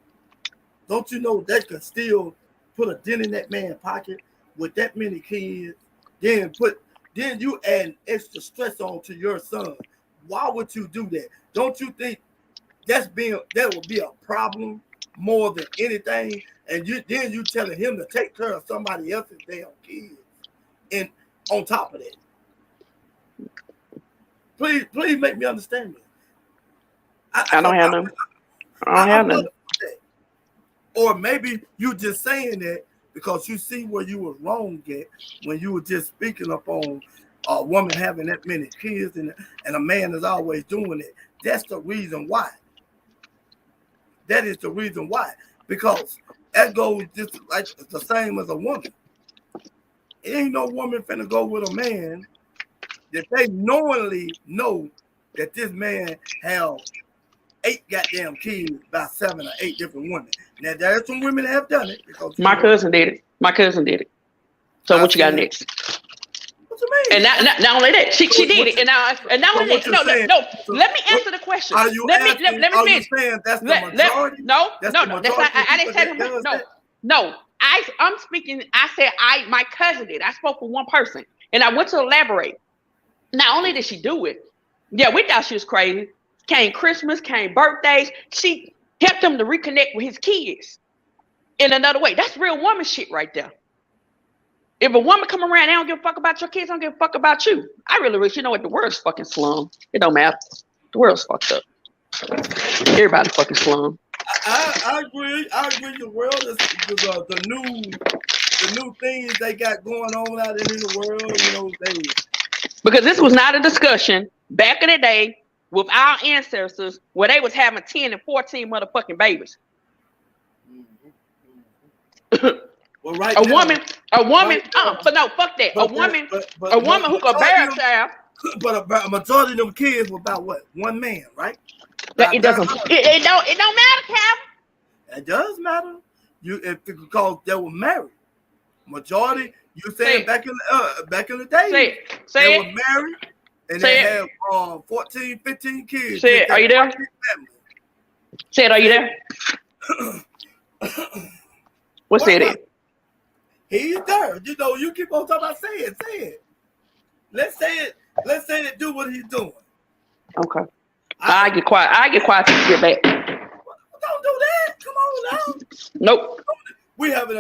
Don't you know that could still put a dent in that man's pocket with that many kids? Then you add extra stress on to your son. Why would you do that? Don't you think that would be a problem more than anything? And you telling him to take care of somebody else's damn kids, and on top of that, please make me understand this.
I don't have them. I don't have them.
Or maybe you just saying that because you see where you were wrong at when you were just speaking up on a woman having that many kids and a man is always doing it. That's the reason why. That is the reason why. Because that goes just like the same as a woman. It ain't no woman finna go with a man that they knowingly know that this man have 8 goddamn kids by 7 or 8 different women. Now there are some women that have done it because
my cousin did it. So what you got next?
What you mean?
And not only that, she did it. And not only that, no. Let me answer the question.
Are you
let me
finish. Saying that's the majority?
No. That's not, I didn't say no. I'm speaking. I said my cousin did. I spoke with one person, and I went to elaborate. Not only did she do it, yeah, we thought she was crazy. Came Christmas, came birthdays. She helped him to reconnect with his kids in another way. That's real woman shit right there. If a woman come around, they don't give a fuck about your kids, they don't give a fuck about you. I really wish, you know what, the world's fucking slum. It don't matter. The world's fucked up. Everybody fucking slum.
I agree. The world is the new things they got going on out in the world, you know,
because this was not a discussion back in the day with our ancestors where they was having 10 and 14 motherfucking babies.
Well, right
a
now,
woman, but no, fuck that. A woman who could bear a child.
But a majority of them kids were about what? One man, right?
It don't matter, Calvin.
It does matter. Because they were married. Majority, you saying back in the day, they were married and they had 14, 15 kids.
Say it. Are you there? Say it. Are you there? What's it?
He's there. You know, you keep on talking about say it. Let's say it do what he's doing.
Okay. I get quiet. To get back.
Don't do that. Come on now.
Nope.
We having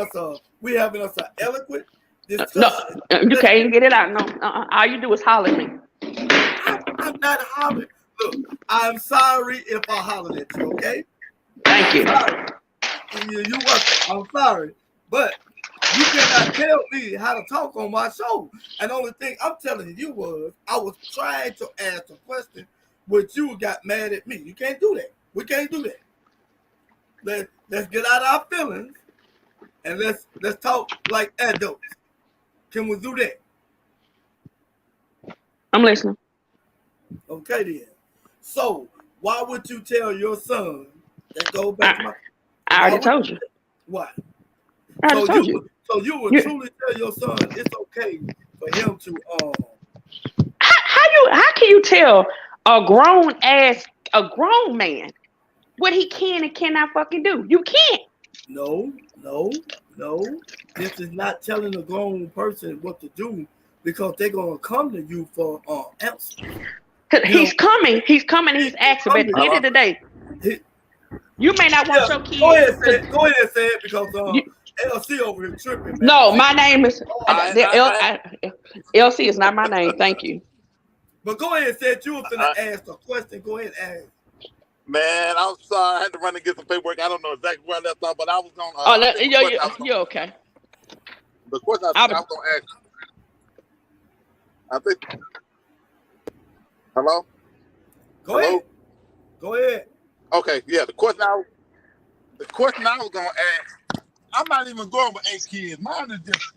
us an eloquent discussion.
No, you can't get it out. No. All you do is holler at me.
I'm not hollering. Look, I'm sorry if I hollered at you, okay?
Thank you.
You're welcome. I'm sorry. But you cannot tell me how to talk on my show. And the only thing I'm telling you was I was trying to ask a question, but you got mad at me. You can't do that. We can't do that. Let's get out of our feelings and let's talk like adults. Can we do that?
I'm listening.
Okay then. So why would you tell your son that go back to my
I already told you.
What?
I already told you.
So you would truly tell your son it's okay for him to
How can you tell a grown man what he can and cannot fucking do? You can't.
No. This is not telling a grown person what to do because they're gonna come to you for answers.
He's coming. He's asking. But at the end of the day, you may not want your kids.
Go ahead and say it because LC over here tripping. Man.
No, my name is LC is not my name. Thank you.
But go ahead and say it. You were finna ask a question. Go ahead and ask.
Man, I'm sorry. I had to run and get some paperwork. I don't know exactly where I left off, but I was going.
You're okay.
The question I was going to ask. I think. Hello.
Go ahead.
Okay. Yeah. The question I was going to ask I'm not even going with 8 kids. Mine is just.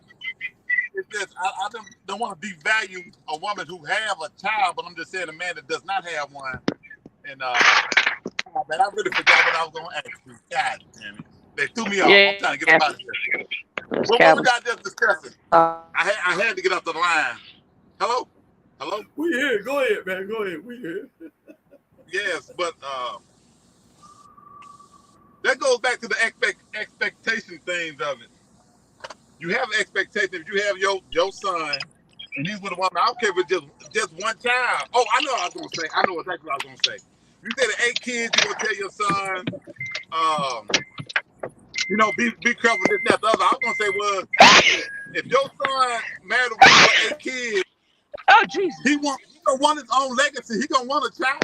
It's just I don't want to devalue a woman who have a child, but I'm just saying a man that does not have one. And man, I really forgot what I was going to ask you. God damn it. They threw me off. I'm trying to get up out of here. What was I just discussing? I had to get off the line. Hello?
We here. Go ahead, man. Go ahead. We here.
Yes, but that goes back to the expectation things of it. You have an expectation. If you have your son, and he's with a woman, I don't care if it's just one child. Oh, I know what I was going to say. I know exactly what I was going to say. You said 8 kids, you're going to tell your son, be careful with this, that, the other. I was going to say, well, if your son married a woman with 8 kids,
oh, Jesus.
he going to want his own legacy. He going to want a child.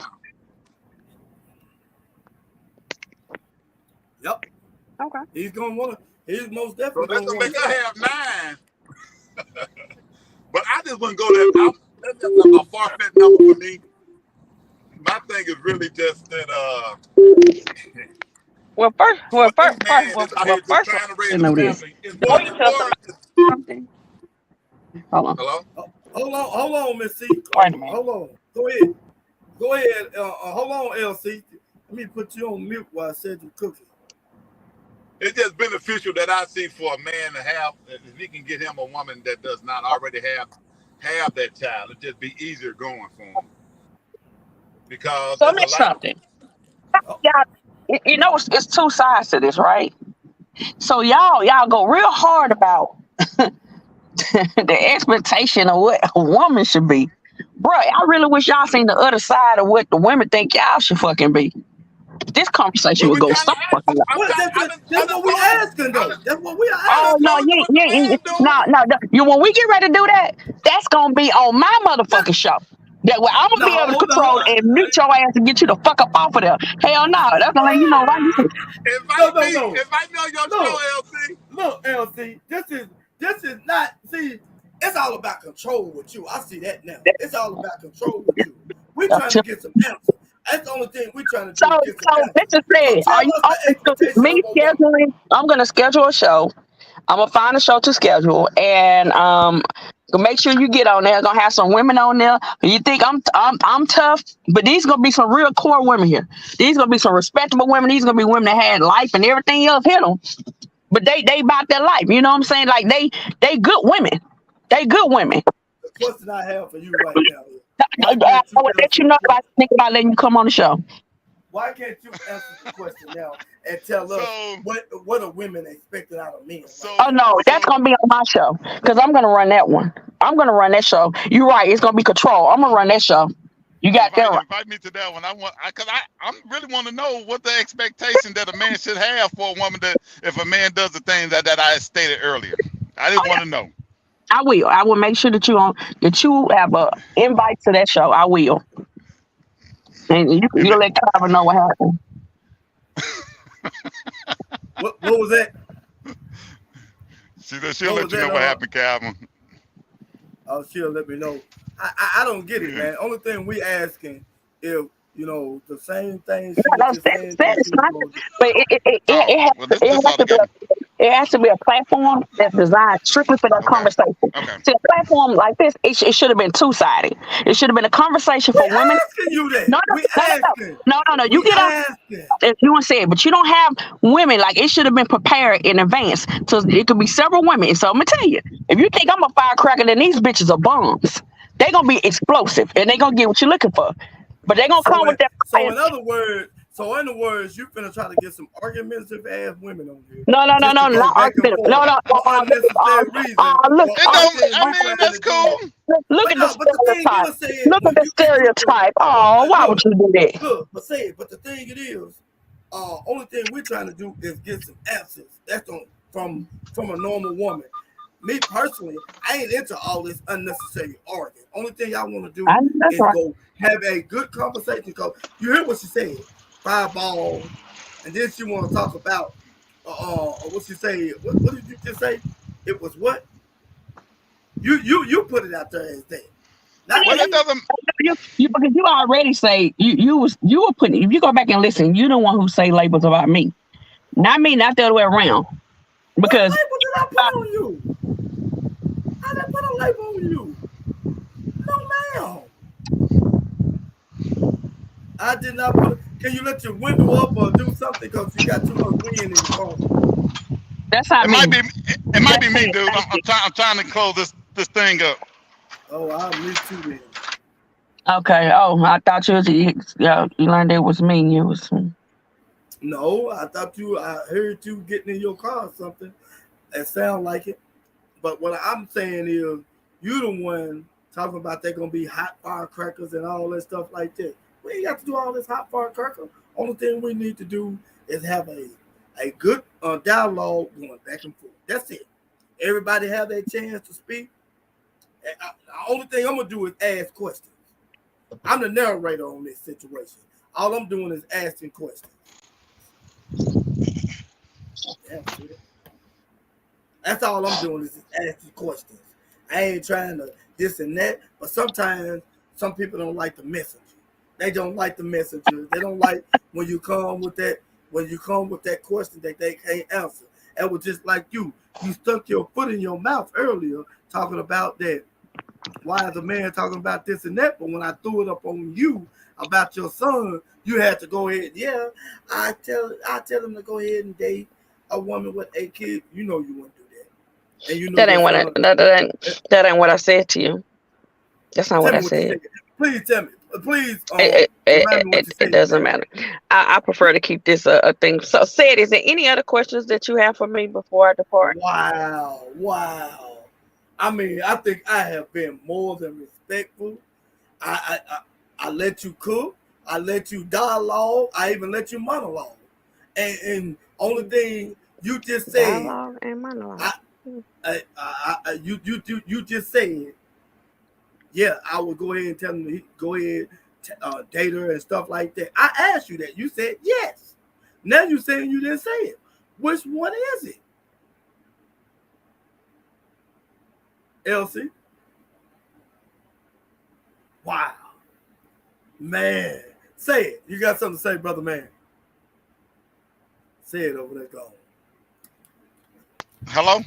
Yep.
Okay.
He's going to want to. He's most
So
definitely
that's
going
going
to
to
want
make her have 9. But I just wouldn't go there. That's just a far-fetched number for me. My thing is really just that.
First,
I know this.
Something. Hold on.
Hello?
Hold on, Miss C.
Wait a minute.
Hold on. Go ahead. Hold on, LC. Let me put you on mute while I said you cooking.
It's just beneficial that I see for a man to have, if he can get him a woman that does not already have that child, it'd just be easier going for him. Because
So let me something. Y'all, you know, it's 2 sides to this, right? So y'all go real hard about the expectation of what a woman should be. Bro, I really wish y'all seen the other side of what the women think y'all should fucking be. This conversation would go so fucking long.
That's what we asking, though. That's what we are asking.
Oh, no, no. When we get ready to do that, that's going to be on my motherfucking show. That way I'm going to be able to control and mute your ass and get you the fuck up off of there. Hell no. That's going to let you know why you
Invite me on your show, LC.
Look, LC, this is not, see, it's all about control with you. I see that now. It's all about control with you. We're trying to get some answers. That's the only thing we're trying to do. So
bitches said, are you open to me scheduling? I'm going to schedule a show. I'm going to find a show to schedule. And make sure you get on there. Gonna have some women on there. You think I'm tough, but these gonna be some real core women here. These gonna be some respectable women. These gonna be women that had life and everything else hit them. But they about their life. You know what I'm saying? Like they good women. They good women.
The question I have for you right now is,
I would let you know if I think about letting you come on the show.
Why can't you answer the question now and tell us what are women expecting out of men?
Oh no, that's gonna be on my show because I'm gonna run that one. I'm gonna run that show. You're right. It's gonna be control. I'm gonna run that show. You got that right.
Invite me to that one. I really want to know what the expectation that a man should have for a woman that if a man does the things that I stated earlier. I just want to know.
I will. I will make sure that you have a invite to that show. I will. And you let Calvin know what happened.
What was that?
She'll let you know what happened, Calvin.
Oh, she'll let me know. I don't get it, man. Only thing we asking if the same thing. But
it has to be a platform that's designed strictly for that conversation.
Okay.
See, a platform like this, it should have been 2-sided. It should have been a conversation for women.
You that.
No. You get up. If you want to say it, but you don't have women. Like it should have been prepared in advance. So it could be several women. So I'm gonna tell you, if you think I'm a firecracker, then these bitches are bombs. They're gonna be explosive and they're gonna get what you're looking for. But they're gonna come with that.
So in other words, you finna try to get some argumentative ass women on here.
No, not argumentative. No.
That's cool.
Look at the stereotype. Look at the stereotype. Oh, why would you do that?
Look, but the thing it is, only thing we're trying to do is get some answers. That's from a normal woman. Me personally, I ain't into all this unnecessary arguing. Only thing I want to do is go have a good conversation. Because you hear what she said, 5 balls, and then she want to talk about what she say. What did you just say? It was what? You put it out there as that.
That doesn't.
Because you already say you were putting. If you go back and listen, you the one who say labels about me, not me, not the other way around.
What
because
label did I put on you? I didn't put a label on you. No, ma'am. I did not put. Can you let your window up or do something because you got too much wind in your car?
that's not
It
me.
might be it might be
That's
me,
it.
dude.
Thank you.
I'm trying to close this thing up.
Oh, I'll mute you then.
Okay. Oh, I thought you was. Yeah, you learned it was me. You was.
No, I thought you. I heard you getting in your car or something. It sound like it. But what I'm saying is, you the one talking about they're gonna be hot firecrackers and all that stuff like that. We ain't got to do all this hot firecracker. Only thing we need to do is have a good dialogue going back and forth. That's it. Everybody have their chance to speak. The only thing I'm gonna do is ask questions. I'm the narrator on this situation. All I'm doing is asking questions. That's it. That's all I'm doing is asking questions. I ain't trying to this and that, but sometimes some people don't like the messenger. They don't like the messenger. They don't like when you come with that question that they can't answer. And was just like you stuck your foot in your mouth earlier talking about that. Why is a man talking about this and that? But when I threw it up on you about your son, you had to go ahead. Yeah, I tell him to go ahead and date a woman with 8 kids. You know you wouldn't do that, and you know
That ain't
your
what I.
son.
That ain't what I said to you. That's not
Tell
what
me
I
what you
said.
said. Please tell me. Please
It, it,
remind
it,
me what
it,
you
it
said.
doesn't matter. I prefer to keep this a thing. So, said, is there any other questions that you have for me before I depart?
Wow. I mean, I think I have been more than respectful. I let you cook. I let you dialogue. I even let you monologue. And only thing you just said,
Dialogue and monologue.
you just said, yeah, I would go ahead and tell him to go ahead, date her and stuff like that. I asked you that. You said yes. Now you saying you didn't say it. Which one is it, Elsie? Wow, man. Say it. You got something to say, brother man? Say it over there, go.
Hello?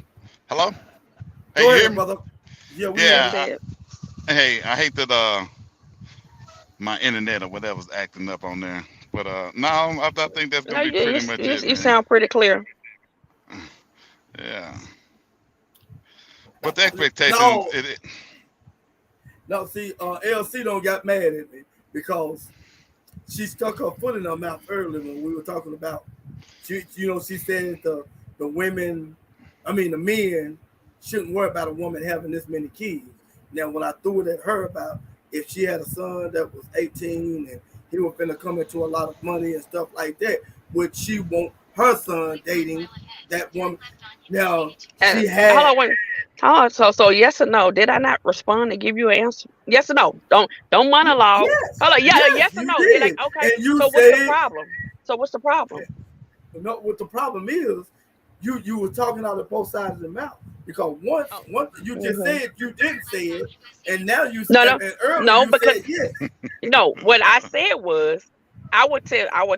Hey,
Go
you hear
ahead,
me?
brother. Yeah, we hear you.
Yeah.
Said.
Hey, I hate that my internet or whatever's acting up on there. But no, I think that's
No,
gonna be pretty much it,
you
man.
sound pretty clear.
Yeah. But the expectations,
No, no. See, LC don't got mad at me because she stuck her foot in her mouth earlier when we were talking about. She said the women, I mean the men, shouldn't worry about a woman having this many kids. Now, when I threw it at her about if she had a son that was 18 and he was going to come into a lot of money and stuff like that, would she want her son dating that woman? Now,
And
she
hold
had.
on, wait. Hold on. So yes or no? Did I not respond and give you an answer? Yes or no? Don't monologue.
Yes,
Hold on. Yeah.
yes,
Yes or
you
no? Did I?
did.
Okay.
And you
So what's the
said,
problem? So what's the problem?
no, what the problem is, you were talking out of both sides of the mouth because
Oh.
once you just
Mhm.
said you didn't say it, and now
No, no,
and earlier
no.
you
Because
said yes.
no, what I said was, I would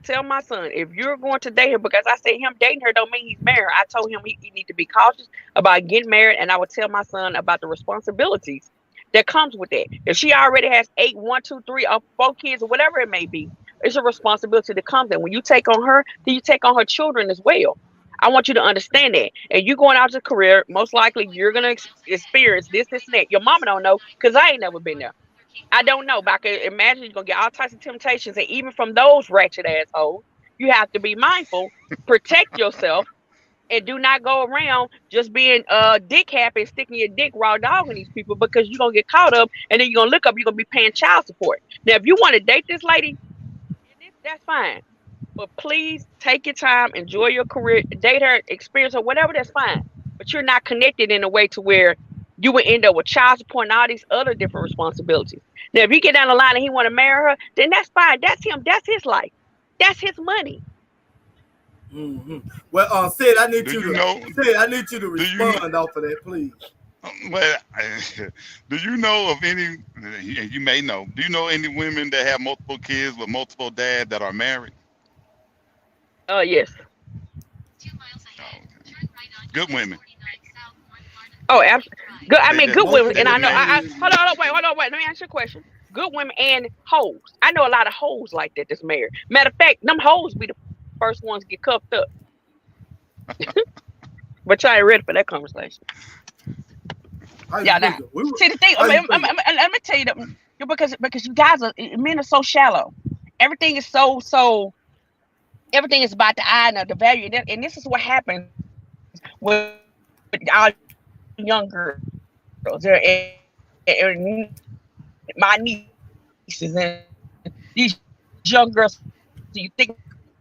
tell my son if you're going to date her, because I said him dating her don't mean he's married. I told him he need to be cautious about getting married, and I would tell my son about the responsibilities that comes with that. If she already has 8, 1, 2, 3, or 4 kids, or whatever it may be, it's a responsibility that comes. And when you take on her, then you take on her children as well. I want you to understand that. And you going out to career, most likely you're gonna experience this, and that. Your mama don't know because I ain't never been there. I don't know, but I can imagine you're gonna get all types of temptations, and even from those ratchet assholes, you have to be mindful, protect yourself, and do not go around just being dick happy and sticking your dick raw dog in these people because you're gonna get caught up, and then you're gonna look up, you're gonna be paying child support. Now, if you want to date this lady, that's fine. But please take your time, enjoy your career, date her, experience her, whatever, that's fine. But you're not connected in a way to where you would end up with child support and all these other different responsibilities. Now, if you get down the line and he want to marry her, then that's fine. That's him. That's his life. That's his money.
Mm-hmm. Well, said I need
do
you
you
to
know? Do you know?
respond off of that, please.
Well, do you know of any? You may know. Do you know any women that have multiple kids with multiple dads that are married?
Yes.
Oh, okay. Good women.
Oh, absolutely. Good. I mean, good
Most
women,
of
and
the
I know.
men,
Hold on, wait. Let me ask you a question. Good women and hoes. I know a lot of hoes like that that's married. Matter of fact, them hoes be the first ones to get cuffed up. But y'all ain't ready for that conversation.
how you
Yeah, now
figure?
see the thing.
How you figure?
Let me tell you that because you guys are men are so shallow. Everything is so. Everything is about the eye and the value, and this is what happens with our young girls. And my nieces and these young girls. So you think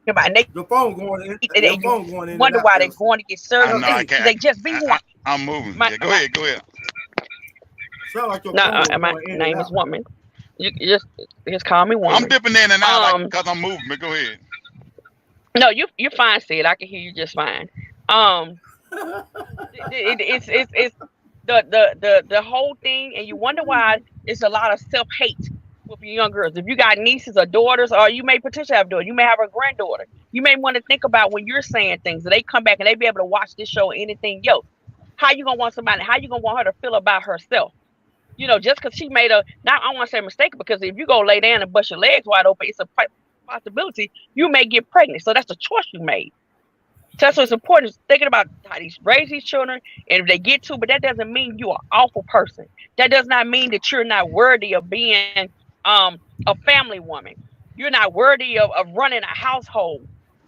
about it,
Your phone going in.
and
Your
you
phone going in and
wonder
out
why they're
there.
going to get
I
surgery
know I
because
can't.
they just be one.
I'm moving.
My
Yeah, go ahead. Go ahead.
Sound like your
no,
phone is
my
going in and
name is
out.
Woman. You just call me
I'm
Woman.
dipping in and out like
Um,
because I'm moving. But go ahead.
no, you're fine, Sid. I can hear you just fine. Um, it's the whole thing, and you wonder why it's a lot of self hate with your young girls. If you got nieces or daughters, or you may potentially have a daughter, you may have a granddaughter. You may want to think about when you're saying things, that they come back and they be able to watch this show or anything else. How you gonna want somebody? How you gonna want her to feel about herself? You know, just because she made a not I want to say mistake, because if you go lay down and bust your legs wide open, it's a possibility you may get pregnant. So that's a choice you made. So that's what's important is thinking about how these raise these children, and if they get to, but that doesn't mean you're an awful person. That does not mean that you're not worthy of being a family woman. You're not worthy of running a household.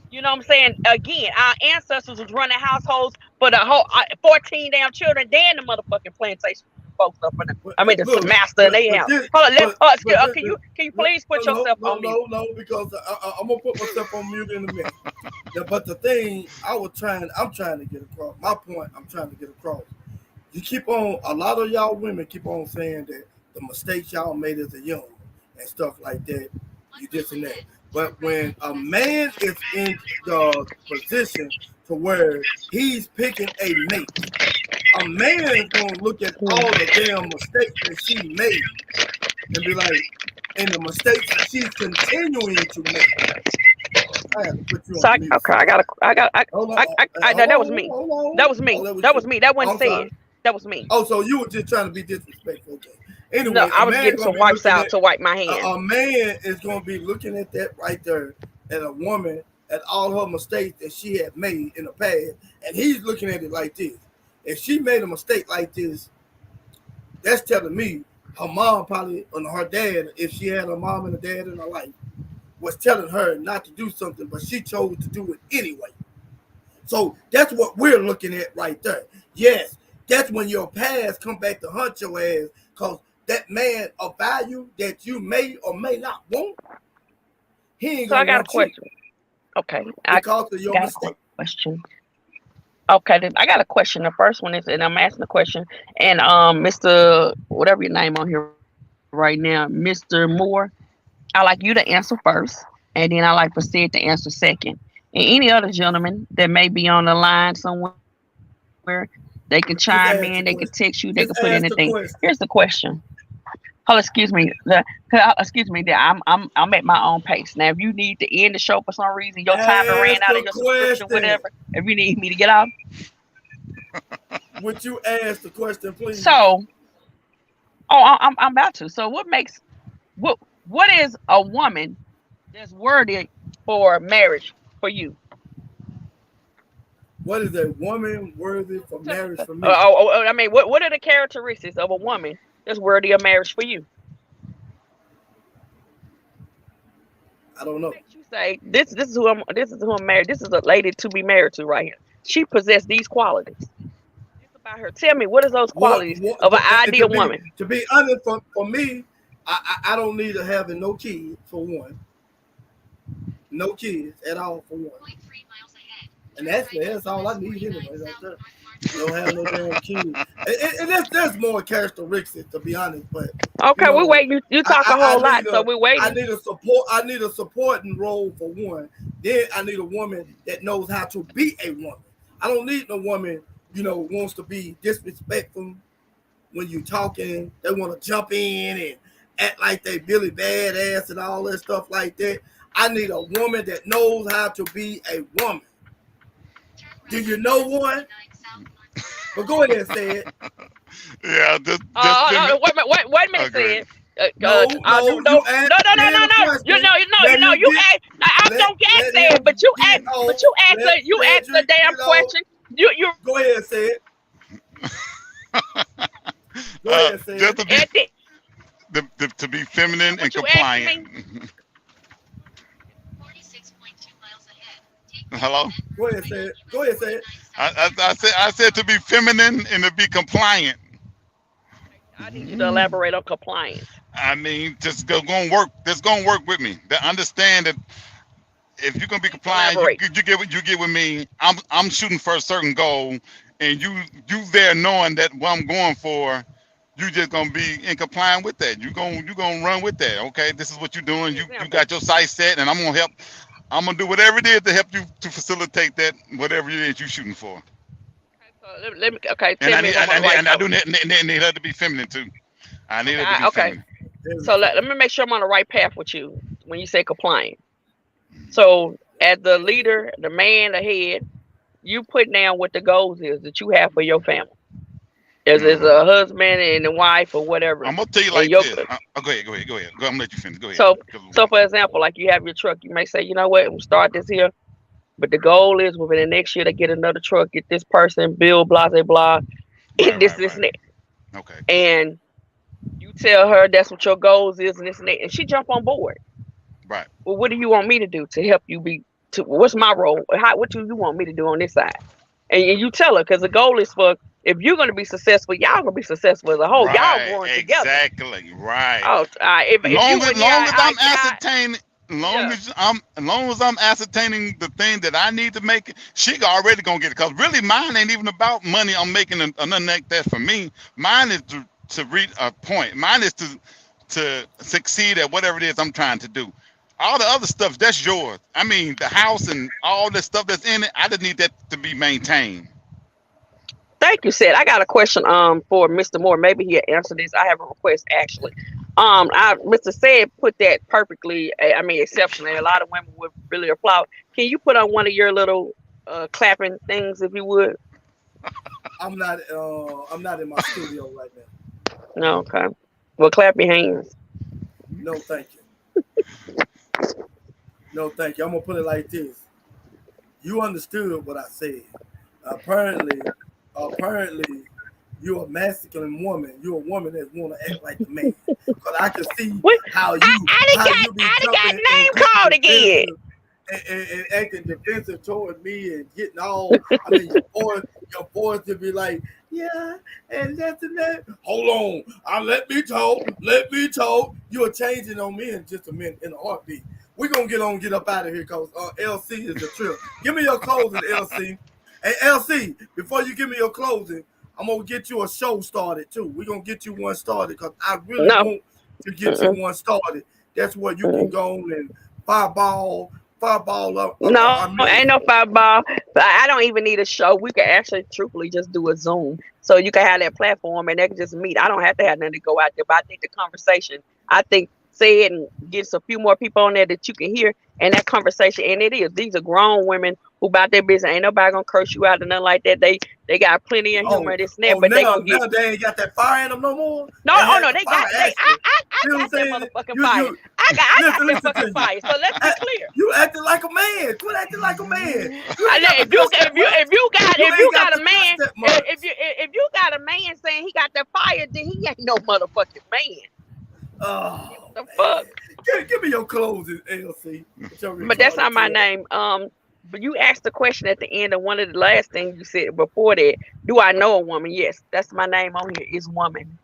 You know what I'm saying? Again, our ancestors was running households for the whole 14 damn children, then the motherfucking plantation folks up in the,
But
I mean the
look,
master in their house.
this,
Hold on,
but this,
can you please put
no,
yourself
no,
on mute?
no, no, because I'm gonna put myself on mute in a minute. But the thing I'm trying to get across. My point, I'm trying to get across. You keep on. A lot of y'all women keep on saying that the mistakes y'all made as a young and stuff like that. You this and that. But when a man is in the position to where he's picking a mate, a man is gonna look at all the damn mistakes that she made and be like, and the mistakes that she's continuing to make. I have to put you
So
on mute.
okay,
Hold on,
that was me.
hold on.
That was me.
Oh,
That
you.
was me. That wasn't
I'm sorry.
said. That was me.
Oh, so you were just trying to be disrespectful. Okay.
No,
Anyway,
I
a
was
man
getting
gonna
some
be
wipes
looking
out
at
to wipe my hands.
a man is gonna be looking at that right there at a woman at all her mistakes that she had made in the past, and he's looking at it like this. If she made a mistake like this, that's telling me her mom probably, and her dad, if she had a mom and a dad in her life, was telling her not to do something, but she chose to do it anyway. So that's what we're looking at right there. Yes, that's when your past come back to hunt your ass, because that man of value that you may or may not want, he ain't
So I
gonna
got a
want you
question. Okay, I
because of your
got a
mistake.
question. Okay, I got a question. The first one is, and I'm asking the question, and Mr. whatever your name on here right now, Mr. Moore, I like you to answer first, and then I like for Sid to answer second. And any other gentleman that may be on the line somewhere, they can
Just
chime
ask
in,
the
they can
question.
text you, they
Just
can put
ask the
anything.
question.
Here's the question. Oh, excuse me. Excuse me. I'm at my own pace. Now, if you need to end the show for some reason, your time ran
Ask
out of
the
your subscription,
question.
whatever. If you need me to get off,
Would you ask the question, please?
so I'm about to. So what is a woman that's worthy for marriage for you?
What is a woman worthy for marriage for me?
I mean, what are the characteristics of a woman that's worthy of marriage for you?
I don't know.
Makes you say this is who I'm married. This is a lady to be married to right here. She possessed these qualities. It's about her. Tell me, what is those qualities of an ideal woman?
To be honest, for me, I don't need to having no kids for one. No kids at all for one. And that's all I need anyway right there. Don't have no damn kids. And there's more characteristics to be honest, but
Okay, we're waiting. You talk a whole lot, so we're waiting.
I need a supporting role for one. Then I need a woman that knows how to be a woman. I don't need no woman, wants to be disrespectful when you talking. They want to jump in and act like they Billy Badass and all that stuff like that. I need a woman that knows how to be a woman. Do you know one? But go ahead and say it.
Yeah, just
no, wait a minute,
okay.
said.
No,
No,
you asked
no.
Ken a
You
question. Let him
you
get,
asked. I
let,
don't get
let
said,
him
but you
get
asked,
off.
you
Let
asked the
Cedric
damn
get off.
question. You
Go ahead and say it. Go ahead and say
Just
it.
at
to be feminine and
what you asked me.
compliant. Hello.
Go ahead and say it. Go ahead and say it.
I said to be feminine and to be compliant.
I need you to elaborate on compliance.
I mean, just gonna work. That's gonna work with me. To understand that if you're gonna be compliant,
Elaborate.
you get with me. I'm shooting for a certain goal, and you there knowing that what I'm going for, you just gonna be in compliant with that. You gonna run with that. Okay, this is what you're doing. You got your sights set, and I'm gonna help. I'm gonna do whatever it is to help you to facilitate that whatever it is you're shooting for.
So let me. Okay,
And
tell me if I'm on the right
I do
path.
need her to be feminine too. I need her to be
Okay.
feminine.
So let me make sure I'm on the right path with you when you say compliant. So as the leader, the man, the head, you put down what the goals is that you have for your family. As a husband and a wife or whatever.
I'm gonna tell you
And
like
your,
this. Go ahead. I'm gonna let you finish. Go ahead.
so for example, like you have your truck, you may say, you know what, we'll start this here, but the goal is within the next year to get another truck, get this person, build, blah, blah, blah, this, and that.
Okay.
And you tell her that's what your goals is and this and that, and she jump on board.
Right.
Well, what do you want me to do to help you what's my role? What do you want me to do on this side? And you tell her, because the goal is for, if you're going to be successful, y'all going to be successful as a whole. Y'all
Right.
growing together.
Exactly. Right.
Oh, if
Long
you
as I'm ascertaining, long as I'm ascertaining the thing that I need to make, she already gonna get it. Cause really, mine ain't even about money. I'm making nothing like that for me. Mine is to reach a point. Mine is to succeed at whatever it is I'm trying to do. All the other stuff, that's yours. I mean, the house and all the stuff that's in it, I just need that to be maintained.
Thank you, Sid. I got a question for Mr. Moore. Maybe he'll answer this. I have a request actually. Mr. Said put that perfectly. I mean, exceptionally. A lot of women would really applaud. Can you put on one of your little clapping things, if you would?
I'm not in my studio right now.
No, okay. Well, clap your hands.
No, thank you. No, thank you. I'm gonna put it like this. You understood what I said. Apparently, you're a masculine woman. You're a woman that want to act like the man. Because I can see how you
I got name called again.
And acting defensive toward me and getting all. I mean, your voice to be like, yeah, and that's and that. Hold on, let me talk. You're changing on me in just a minute, in a heartbeat. We're gonna get up out of here because LC is the trip. Give me your closing, LC. Hey, LC, before you give me your closing, I'm gonna get you a show started too. We're gonna get you one started because I really want to get you one started. That's where you can go on and fireball up.
Ain't no fireball. I don't even need a show. We can actually truthfully just do a Zoom. So you can have that platform and they can just meet. I don't have to have nothing to go out there. But I think the conversation, say it and get a few more people on there that you can hear, and that conversation, and it is. These are grown women who about their business. Ain't nobody gonna curse you out or nothing like that. They got plenty of humor, this and that, but
now they ain't got that fire in them no more.
No, they got I got that motherfucking fire. I got that fucking fire. So let's be clear.
You acting like a man. Quit acting like a man.
If you got a man saying he got that fire, then he ain't no motherfucking man.
Oh,
the fuck!
Give me your clothes, LC.
But that's not my name. But you asked the question at the end of one of the last things you said before that. Do I know a woman? Yes, that's my name on here. Is woman.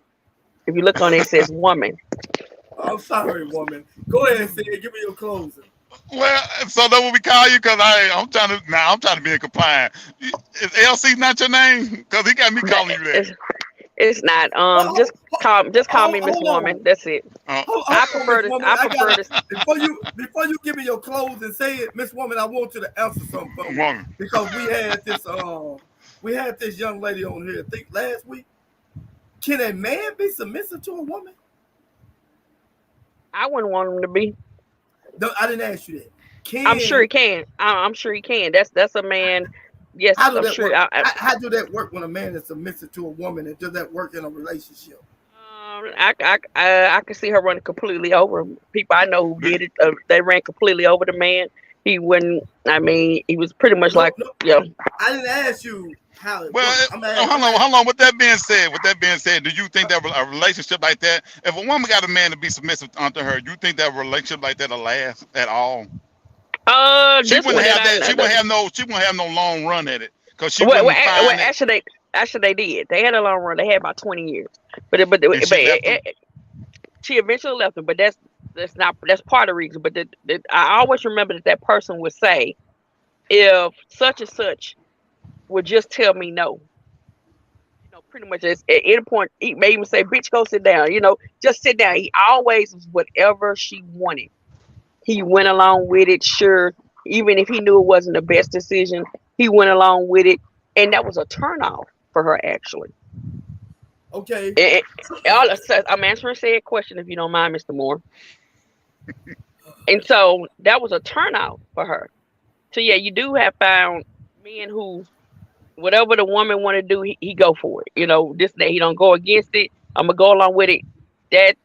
If you look on it, it says woman.
I'm sorry, woman. Go ahead and say it. Give me your closing.
Well, so that's what we call you, because I'm trying to be in compliance. Is LC not your name? Because he got me calling you that.
It's not. Just call me Miss Woman. That's it. I prefer this.
Before you give me your clothes and say it, Miss Woman, I want you to answer something for me. Because we had this young lady on here, I think last week. Can a man be submissive to a woman?
I wouldn't want him to be.
No, I didn't ask you that.
I'm sure he can. I'm sure he can. That's a man Yes,
How do
I'm
that
sure.
work? How do that work when a man is submissive to a woman, and does that work in a relationship?
I can see her running completely over people I know who did it. They ran completely over the man. He wouldn't. I mean, he was pretty much like,
No,
yeah.
I didn't ask you how it works.
Well, hold on. With that being said, do you think that a relationship like that, if a woman got a man to be submissive unto her, you think that relationship like that'll last at all? She
This
wouldn't
one
have
that
that. She wouldn't have no long run at it because she
well,
wouldn't find it.
actually they did. They had a long run. They had about 20 years,
And she left him.
she eventually left him. But that's part of the reason. But I always remember that person would say, if such and such would just tell me no. Pretty much at any point, he may even say, "Bitch, go sit down." Just sit down. He always was whatever she wanted. He went along with it, sure. Even if he knew it wasn't the best decision, he went along with it, and that was a turnoff for her, actually.
Okay.
I'm answering said question if you don't mind, Mr. Moore. And so that was a turnoff for her. So yeah, you do have found men who, whatever the woman want to do, he go for it. This that he don't go against it. I'm gonna go along with it. That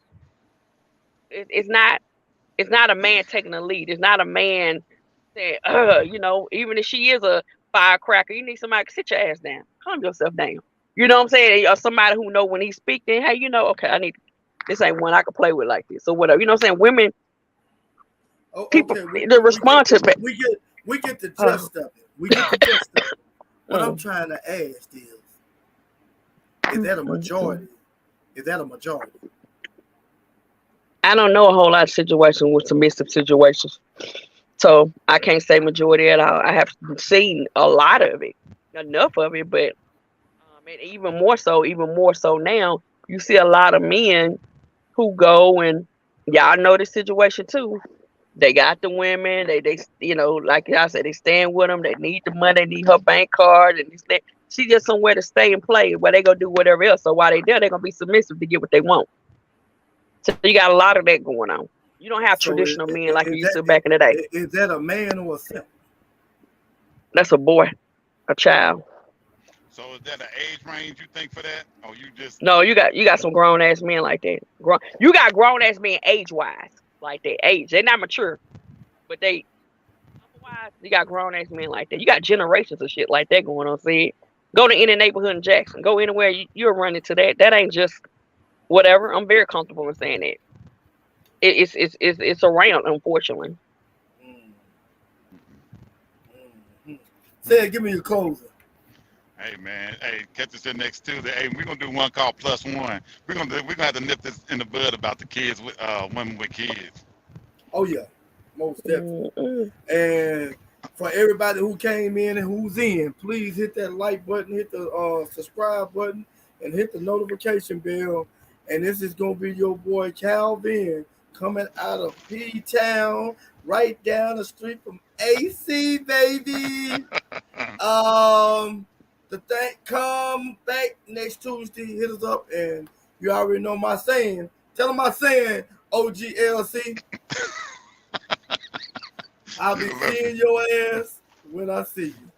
it's not a man taking the lead. It's not a man saying, even if she is a firecracker, you need somebody to sit your ass down. Calm yourself down. You know what I'm saying? Or somebody who know when he's speaking, hey, okay, this ain't one I can play with like this or whatever. You know what I'm saying? Women, people, the response to it.
We get the gist of it. We get the gist of it. What I'm trying to ask is that a majority? Is that a majority?
I don't know a whole lot of situations with submissive situations, so I can't say majority at all. I have seen a lot of it, enough of it, but and even more so now, you see a lot of men who go, and y'all know this situation too. They got the women, they like I said, they stand with them. They need the money, they need her bank card, and she just somewhere to stay and play where they gonna do whatever else. So while they there, they're gonna be submissive to get what they want. So you got a lot of that going on. You don't have traditional men like you used to back in the day.
Is that a man or a simp?
That's a boy, a child.
So is that an age range you think for that, or you just?
No, you got some grown ass men like that. You got grown ass men age wise like that. Age, they're not mature, but they otherwise you got grown ass men like that. You got generations of shit like that going on. See, go to any neighborhood in Jackson. Go anywhere you're running to that. That ain't just whatever. I'm very comfortable in saying that. It's around, unfortunately.
Say, give me your closer.
Hey man, catch us here next Tuesday. Hey, we're gonna do one called Plus One. We're gonna have to nip this in the bud about the kids with women with kids.
Oh yeah, most definitely. And for everybody who came in and who's in, please hit that like button, hit the subscribe button, and hit the notification bell. And this is gonna be your boy Calvin coming out of P-Town, right down the street from AC, baby. Come back next Tuesday, hit us up, and you already know my saying. Tell them my saying, OGLC. I'll be seeing your ass when I see you.